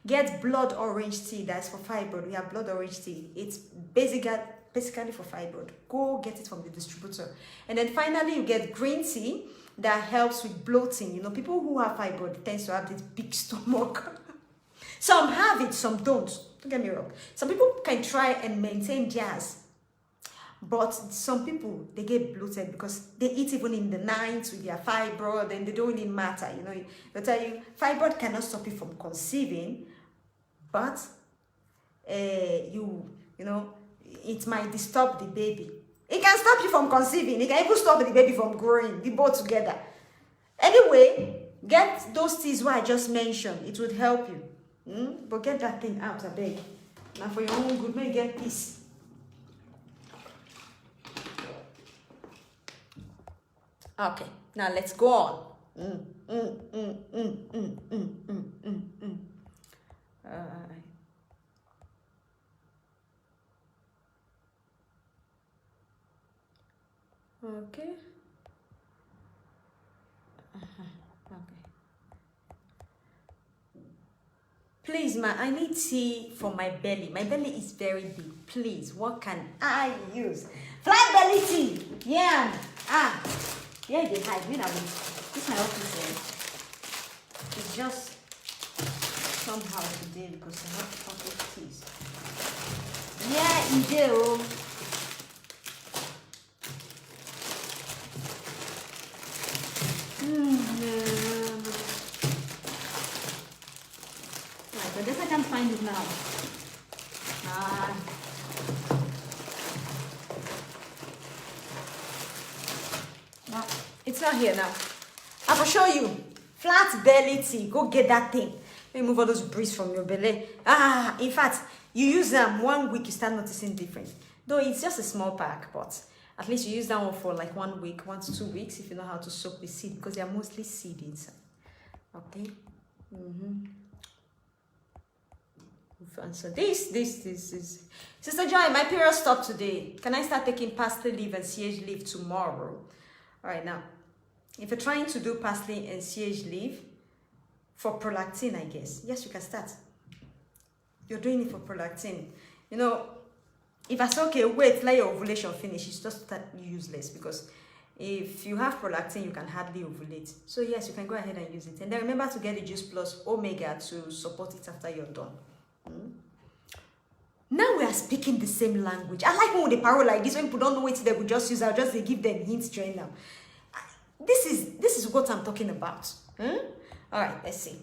Get blood orange tea, that's for fibroid. We have blood orange tea. It's basically for fibroid. Go get it from the distributor. And then finally, you get green tea that helps with bloating. People who have fibroid tend to have this big stomach. Some have it, some don't. Don't get me wrong. Some people can try and maintain theirs. But some people, they get bloated because they eat even in the night with their fibroid and they don't really matter. They'll tell you, fibroid cannot stop you from conceiving, but it might disturb the baby. It can stop you from conceiving. It can even stop the baby from growing, the both together. Anyway, get those teas what I just mentioned. It would help you. But get that thing out, I beg. Now for your own good, may you get peace. Okay, now let's go on. Okay. Okay. Please, I need tea for my belly. My belly is very big. Please, what can I use? Flat belly tea. Yeah. Yeah, they hide. This is my office. It's just somehow today because I have chocolate teas. Yeah, you do. Right, I guess I can find it now. It's not here now. I will show you. Flat belly tea. Go get that thing. Let me move all those breeze from your belly. In fact, you use them 1 week, you start noticing difference. Though it's just a small pack, but at least you use that one for like 1 week, 1 to 2 weeks, if you know how to soak the seed, because they are mostly seed inside. Okay. And so this is Sister Joy, my period stopped today. Can I start taking parsley leaf and CH leaf tomorrow? All right, now, if you're trying to do parsley and CH leaf for prolactin, I guess, yes, you can start. You're doing it for prolactin. If I say, okay, wait, let your ovulation finish, it's just useless because if you have prolactin, you can hardly ovulate. So yes, you can go ahead and use it. And then remember to get the juice plus omega to support it after you're done. Now we are speaking the same language. I like when they parole like this, when people don't know what they will just use, I'll just give them hints during them. This is what I'm talking about. All right, let's see.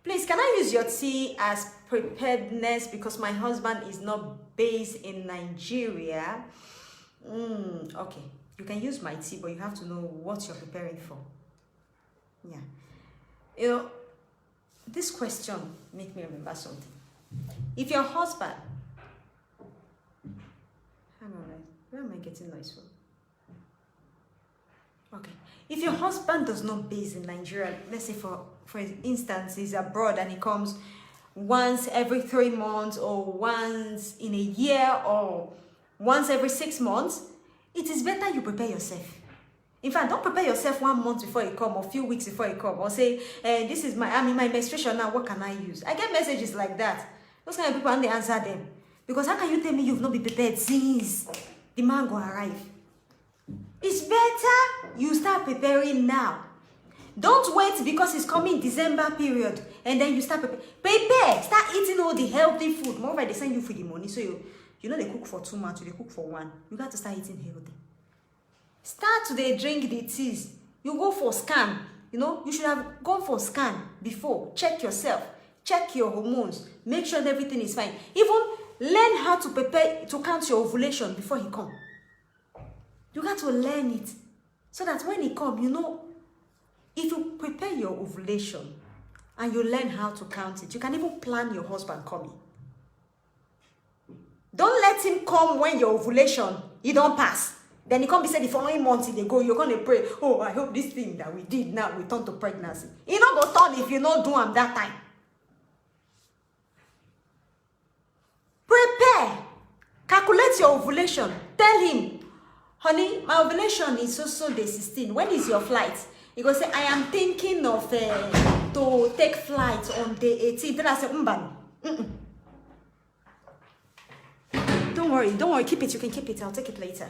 Please, can I use your tea as preparedness because my husband is not based in Nigeria? Okay, you can use my tea, but you have to know what you're preparing for. Yeah. This question make me remember something. If your husband, hang on, where am I getting noise from? Okay, if your husband does not base in Nigeria, let's say for instance, he's abroad and he comes once every 3 months or once in a year or once every 6 months, it is better you prepare yourself. In fact, don't prepare yourself 1 month before you come or a few weeks before you come or say, I'm in my menstruation now, what can I use? I get messages like that. Those kind of people, and they answer them. Because how can you tell me you've not been prepared since the man go arrive? It's better you start preparing now. Don't wait because it's coming December period and then you start prepare. Start eating all the healthy food. Moreover, they send you for the money. So they cook for 2 months, they cook for 1. You got to start eating healthy. Start to drink the teas. You go for scan. You should have gone for scan before. Check yourself. Check your hormones. Make sure that everything is fine. Even learn how to prepare to count your ovulation before he comes. You got to learn it. So that when he comes, if you prepare your ovulation and you learn how to count it, you can even plan your husband coming. Don't let him come when your ovulation, you don't pass. Then you can't be said the following month they go, you're gonna pray, oh, I hope this thing that we did now will turn to pregnancy. You not go turn if you not do them that time. Prepare. Calculate your ovulation. Tell him, honey, my ovulation is also day 16. When is your flight? He go say, I am thinking of to take flight on day 18. Then I say, Don't worry, keep it. You can keep it. I'll take it later.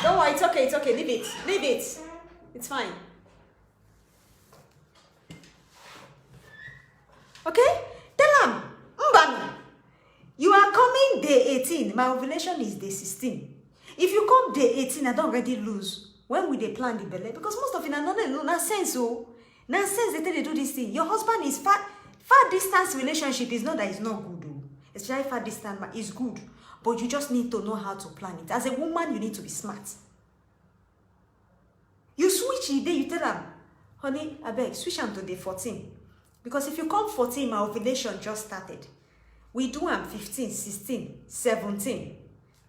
Don't worry, it's okay. Leave it. It's fine. Okay? Tell him, you are coming day 18. My ovulation is day 16. If you come day 18, I don't already lose. When will they plan the belly? Because most of it are not nonsense. Nonsense, they tell you do this thing. Your husband is far distance relationship is not that it's not good. Especially far distance is good. But you just need to know how to plan it. As a woman, you need to be smart. You switch the day, you tell them, honey, I beg, switch on to day 14. Because if you come 14, my ovulation just started. We do 15, 16, 17.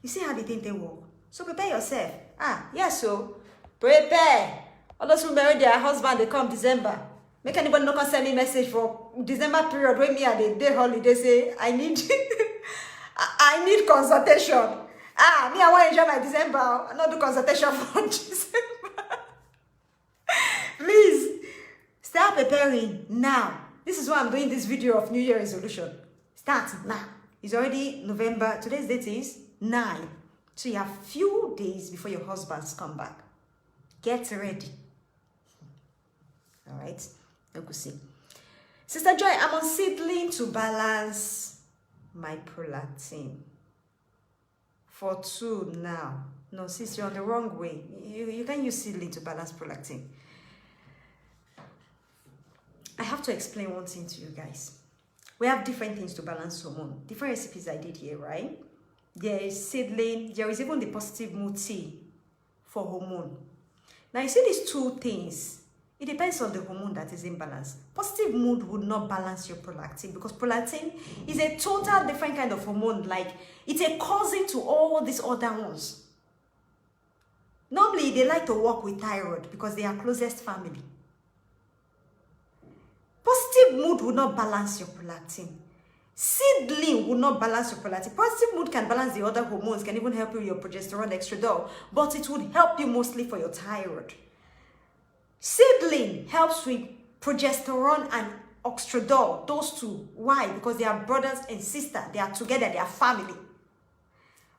You see how the thing they work. So prepare yourself. Yes, so prepare. All those who marry their husband, they come December. Make anybody not send me message for December period when me at the day holiday say I need I need consultation. Me I want to enjoy my December. I not do consultation for December. Please start preparing now. This is why I'm doing this video of New Year resolution. Start now. It's already November. Today's date is 9. So you have few days before your husbands come back. Get ready. All right. Let me see. Sister Joy, I'm on seedling to balance my prolactin. For 2 now. No, sis, you're on the wrong way. You can't use seedling to balance prolactin. I have to explain one thing to you guys. We have different things to balance hormone. Different recipes I did here, right? There is seedling. There is even the positive mood tea for hormone. Now, you see these 2 things. It depends on the hormone that is in balance. Positive mood would not balance your prolactin because prolactin is a total different kind of hormone. Like, it's a cousin to all these other ones. Normally, they like to work with thyroid because they are closest family. Positive mood would not balance your prolactin. Seedling would not balance your prolactin. Positive mood can balance the other hormones, can even help you with your progesterone, estradiol, but it would help you mostly for your thyroid. Seedling helps with progesterone and estradiol, those 2. Why? Because they are brothers and sisters. They are together, they are family.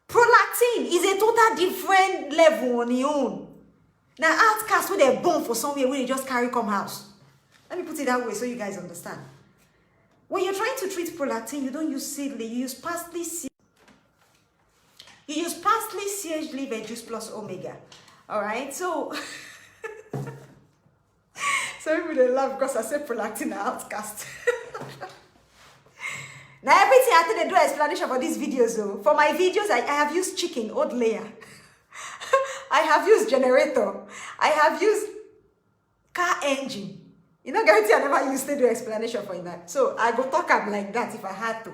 Prolactin is a total different level on your own. Now, outcast with a bone for somewhere where they just carry come house. Let me put it that way so you guys understand. When you're trying to treat prolactin, you don't use seedling, you use parsley seed. You use parsley, sage leaf, and juice plus omega. Alright, so some people they laugh because I said prolactin are outcast. Now everything I think they do explanation for these videos though. For my videos, I have used chicken, old layer. I have used generator. I have used car engine. You know, guarantee I never used to do explanation for that. So I go talk up like that if I had to.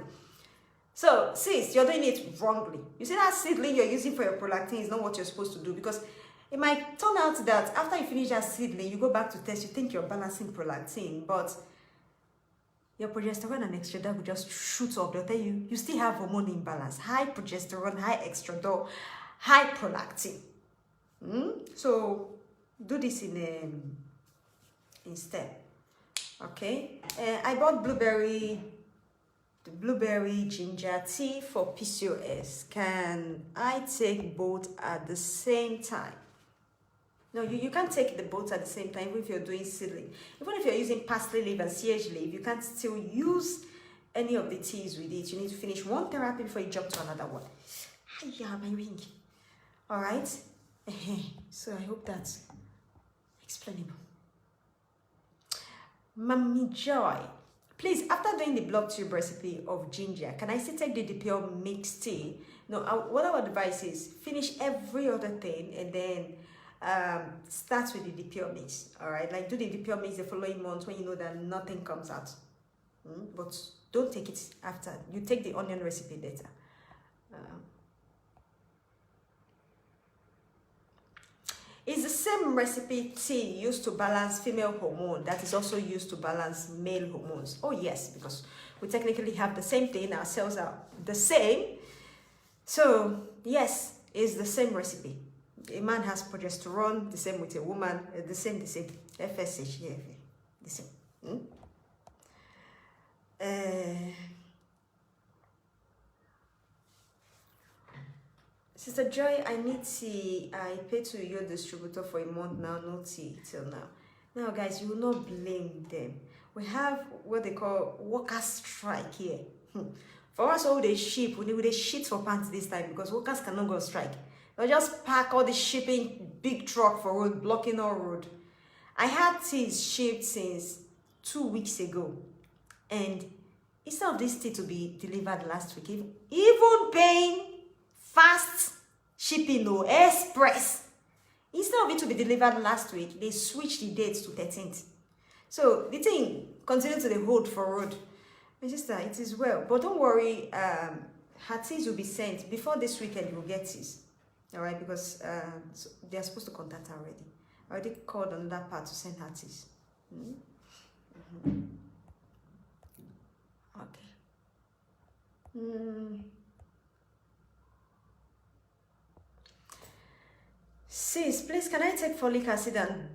So sis, you're doing it wrongly. You see that seedling you're using for your prolactin is not what you're supposed to do because it might turn out that after you finish that seedling, you go back to test, you think you're balancing prolactin, but your progesterone and estradiol will just shoot up. They'll tell you, you still have hormone imbalance. High progesterone, high estradiol, high prolactin. So do this instead. Okay. I bought blueberry ginger tea for PCOS. Can I take both at the same time? No, you can't take the both at the same time even if you're doing seedling. Even if you're using parsley leaf and sage leaf, you can't still use any of the teas with it. You need to finish one therapy before you jump to another one. Yeah, my ring. All right. So I hope that's explainable. Mommy Joy, please, after doing the block tube recipe of ginger, can I still take the pure mixed tea? No, what I would advise is finish every other thing and then start with the pure mix. All right, like do the pure mix the following month when you know that nothing comes out. But don't take it after. You take the onion recipe later. same recipe tea used to balance female hormone that is also used to balance male hormones. Oh yes, because we technically have the same thing, our cells are the same. So yes, it's the same recipe. A man has progesterone, the same with a woman, the same, FSH, yeah, the same. Sister Joy, I need tea. I paid to your distributor for a month now, no tea till now. Now, guys, you will not blame them. We have what they call workers' strike here. For us, all the ship, we need shit for pants this time because workers cannot go on strike. They'll just pack all the shipping big truck for road, blocking all road. I had teas shipped since 2 weeks ago, and instead of this tea to be delivered last week, even paying fast shipping or express, instead of it to be delivered last week, they switched the dates to 13th. So the thing continued to the hold for road. My sister, it is well, but don't worry, her teas will be sent before this weekend. You will get teas, all right? Because so they are supposed to contact her already. I already called on that part to send her teas. Okay. Sis, please, can I take folic acid and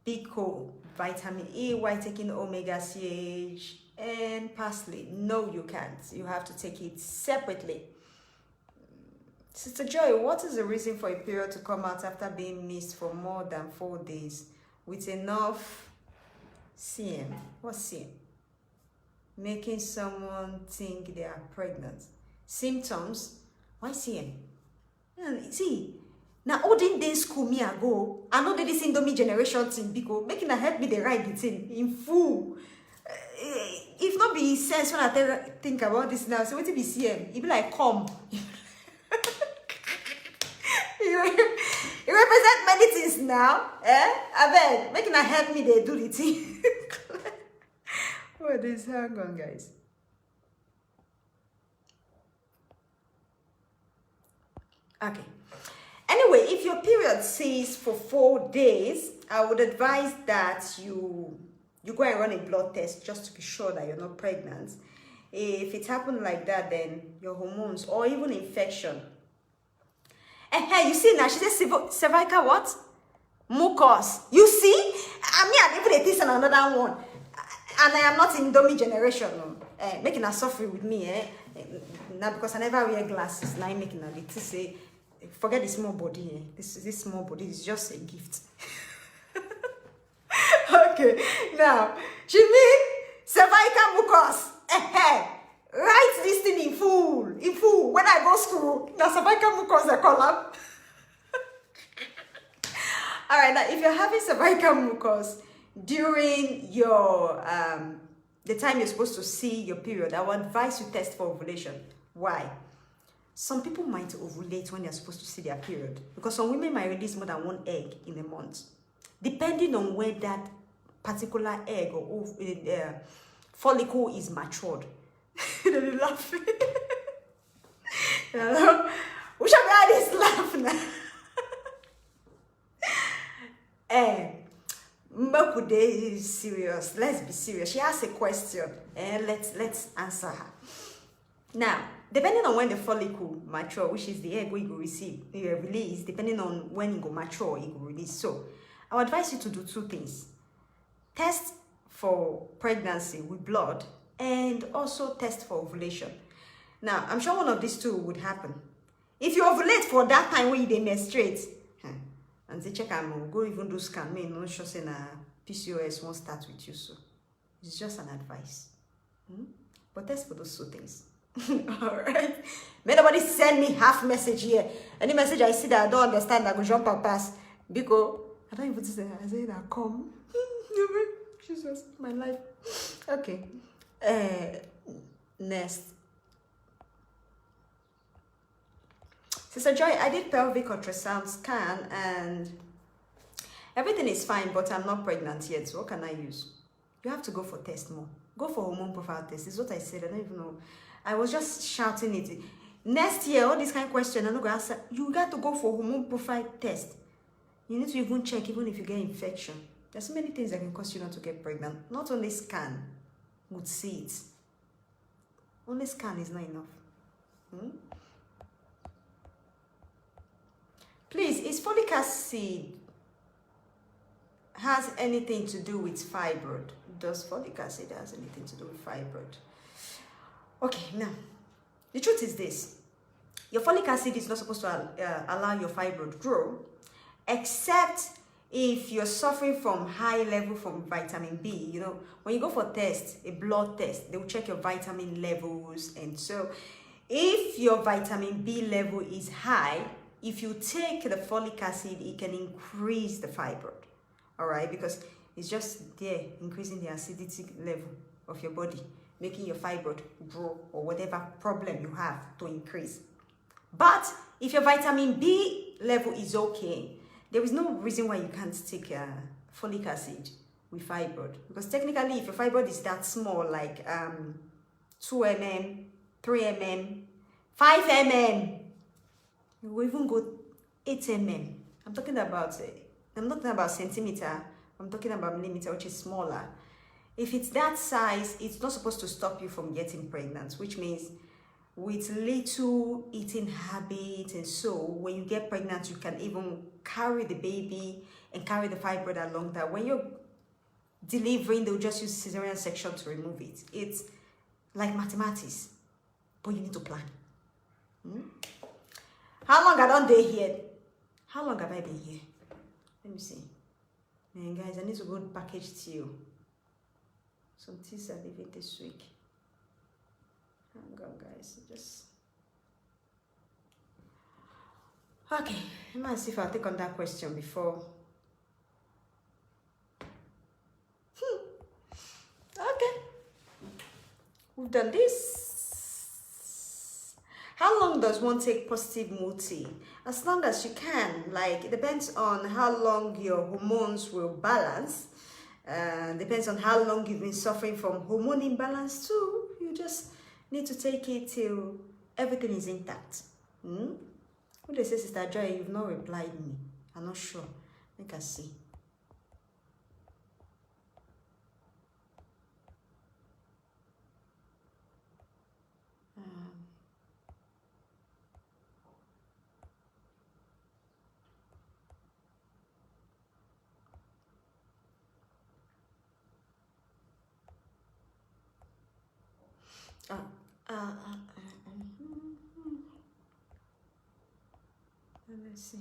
Bico, vitamin E while taking omega CH and parsley? No, you can't. You have to take it separately. Sister Joy, what is the reason for a period to come out after being missed for more than 4 days with enough CM? What's CM? Making someone think they are pregnant. Symptoms? Why CM? See, now all the days school me ago, I know that this Indomie generation thing because making a help me they write the thing in full. If not be sense when I think about this now, so what it be CM? It be like come. You represent many things now, eh? I bet making a help me they do the thing. What is hang on, guys? Okay. Anyway, if your period ceases for 4 days, I would advise that you go and run a blood test just to be sure that you're not pregnant. If it happened like that, then your hormones or even infection. Hey, you see now, she says cervical what? Mucus. You see? I mean, I even this and another one. And I am not in Indomie generation. Making her suffer with me, now because I never wear glasses. Now I'm making her to say, forget the small body. This small body is just a gift. Okay, now she mean cervical mucus. Write this thing in full. When I go school, now cervical mucus I call up. All right, now if you're having cervical mucus during your the time you're supposed to see your period, I would advise you test for ovulation. Why? Some people might ovulate when they're supposed to see their period because some women might release more than 1 egg in a month, depending on where that particular egg or follicle is matured. They're laughing. We should be at this laugh now. Mbakude is serious. Let's be serious. She asked a question and let's answer her. Now, depending on when the follicle mature, which is the egg we go receive, release, depending on when it go mature, it go release. So, I would advise you to do 2 things. Test for pregnancy with blood and also test for ovulation. Now, I'm sure one of these 2 would happen. If you ovulate for that time when you menstruate, and they check I'm go even do scan, me no sure say na PCOS won't start with you, so it's just an advice. But test for those 2 things. Alright. May nobody send me half message here. Any message I see that I don't understand, I go jump and pass. Because I don't even say I say that come. Jesus, my life. Okay. Next. Sister Joy, I did pelvic ultrasound scan and everything is fine, but I'm not pregnant yet. So what can I use? You have to go for test more. Go for hormone profile test. Is what I said. I don't even know. I was just shouting it. Next year, all this kind of question, I'm not going to answer. You got to go for hormone profile test. You need to even check even if you get infection. There's so many things that can cause you not to get pregnant. Not only scan would see it. Only scan is not enough. Please, is folic acid has anything to do with fibroid? Does folic acid has anything to do with fibroid? Okay, now, the truth is this. Your folic acid is not supposed to allow your fibroid grow, except if you're suffering from high level from vitamin B. You know, when you go for test, a blood test, they will check your vitamin levels. And so if your vitamin B level is high, if you take the folic acid, it can increase the fibroid. All right, because it's just there increasing the acidity level of your body, making your fibroid grow or whatever problem you have to increase. But if your vitamin B level is okay, there is no reason why you can't take folic acid with fibroid. Because technically, if your fibroid is that small, like 2 mm, 3 mm, 5 mm, you will even go 8 mm. I'm not talking about centimeter, I'm talking about millimeter, which is smaller. If it's that size, it's not supposed to stop you from getting pregnant, which means with little eating habits, and so when you get pregnant, you can even carry the baby and carry the fibroid along. That when you're delivering, they'll just use cesarean section to remove it. It's like mathematics, but you need to plan. How long have I done here? How long have I been here? Let me see. Man, guys, I need to go package tea. Some teas are leaving this week. Hang on, guys. Just okay. Let me see if I'll take on that question before. Okay. We've done this. How long does one take positive multi? As long as you can. Like, it depends on how long your hormones will balance. Depends on how long you've been suffering from hormone imbalance too. You just need to take it till everything is intact. Who they say, Sister Joy, you've not replied me. I'm not sure. I can see. Let's see.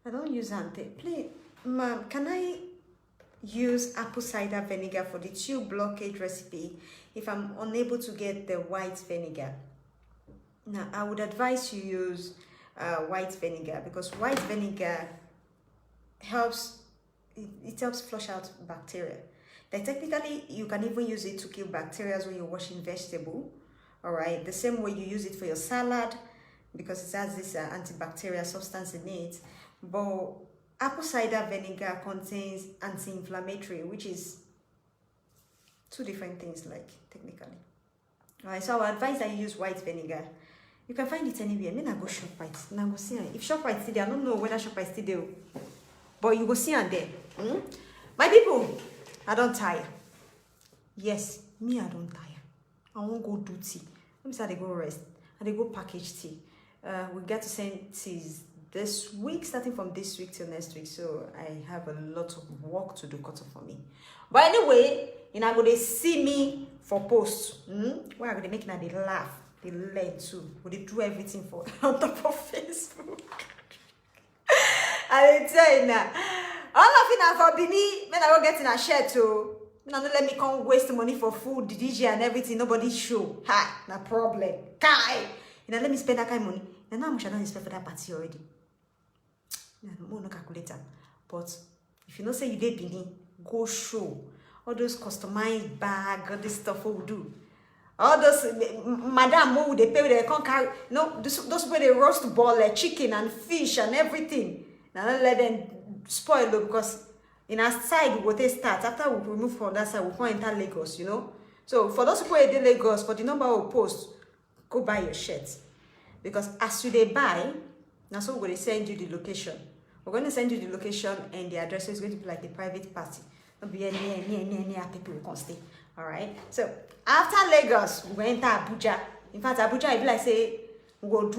I don't use Please, ma'am, can I use apple cider vinegar for the 2 blockage recipe if I'm unable to get the white vinegar? Now, I would advise you use white vinegar, because white vinegar helps, it helps flush out bacteria. Like, technically, you can even use it to kill bacteria when you're washing vegetable. All right, the same way you use it for your salad, because it has this antibacterial substance in it. But apple cider vinegar contains anti-inflammatory, which is 2 different things, like, technically. All right, so I would advise that you use white vinegar. You can find it anywhere. I mean, I go ShopRite. Now go see it. If ShopRite still there, I don't know whether ShopRite still there, but you go see it there. My people, I don't tire. Yes, me, I don't tire. I won't go do tea. Let me say they go rest. And they go package tea. We get to send teas this week, starting from this week till next week. So I have a lot of work to do, cut off for me. But anyway, you're not going to see me for posts. Where are they making that they laugh? They learn too. But they do everything for on top of Facebook. I tell you now. All of it now for Bini, when I go get in a shirt too. Now don't let me come waste money for food, the DJ and everything. Nobody show. Ha, no problem. Kai. You know, let me spend that kind of money. Now how much I don't spend for that party already? No calculator. But if you don't say you did Bini, go show. All those customized bag, all this stuff we do. All those madam who they pay, they can't carry. No, those where they roast ball, like chicken and fish and everything. Now don't let them spoil it, because in our side we will start. After we remove from that side, we will enter Lagos, you know. So for those people in Lagos, for the number of posts, go buy your shirt. because as you they buy, now so we're going to send you the location. We're going to send you the location, and the address is going to be like a private party. It'll be near people who can stay. All right. So after Lagos, we went to Abuja. In fact, Abuja, if like say we go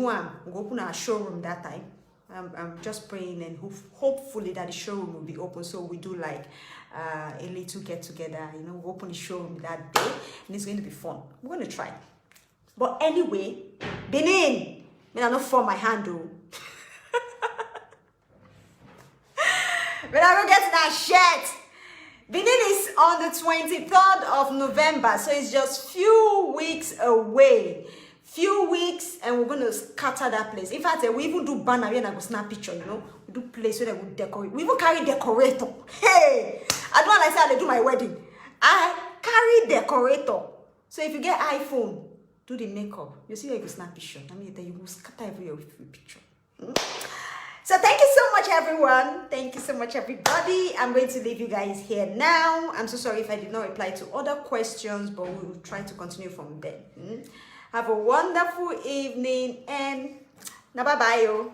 open our showroom that time. I'm just praying and hopefully that the showroom will be open, so we do like a little get together, you know, we open the showroom that day, and it's going to be fun. We're going to try. But anyway, Benin, I not for my hand though. When I go get that shirt, Benin is on the 23rd of November, so it's just few weeks away. Few weeks, and we're gonna scatter that place. In fact, we even do banner and I go snap picture, you know. We do place where they will decorate. We even carry decorator. Hey, I don't like say how they do my wedding. I carry decorator. So if you get iPhone, do the makeup. You see how you go snap picture. I mean, then you will scatter everywhere with picture. So thank you so much, everyone. Thank you so much, everybody. I'm going to leave you guys here now. I'm so sorry if I did not reply to other questions, but we will try to continue from there. Have a wonderful evening, and bye-bye.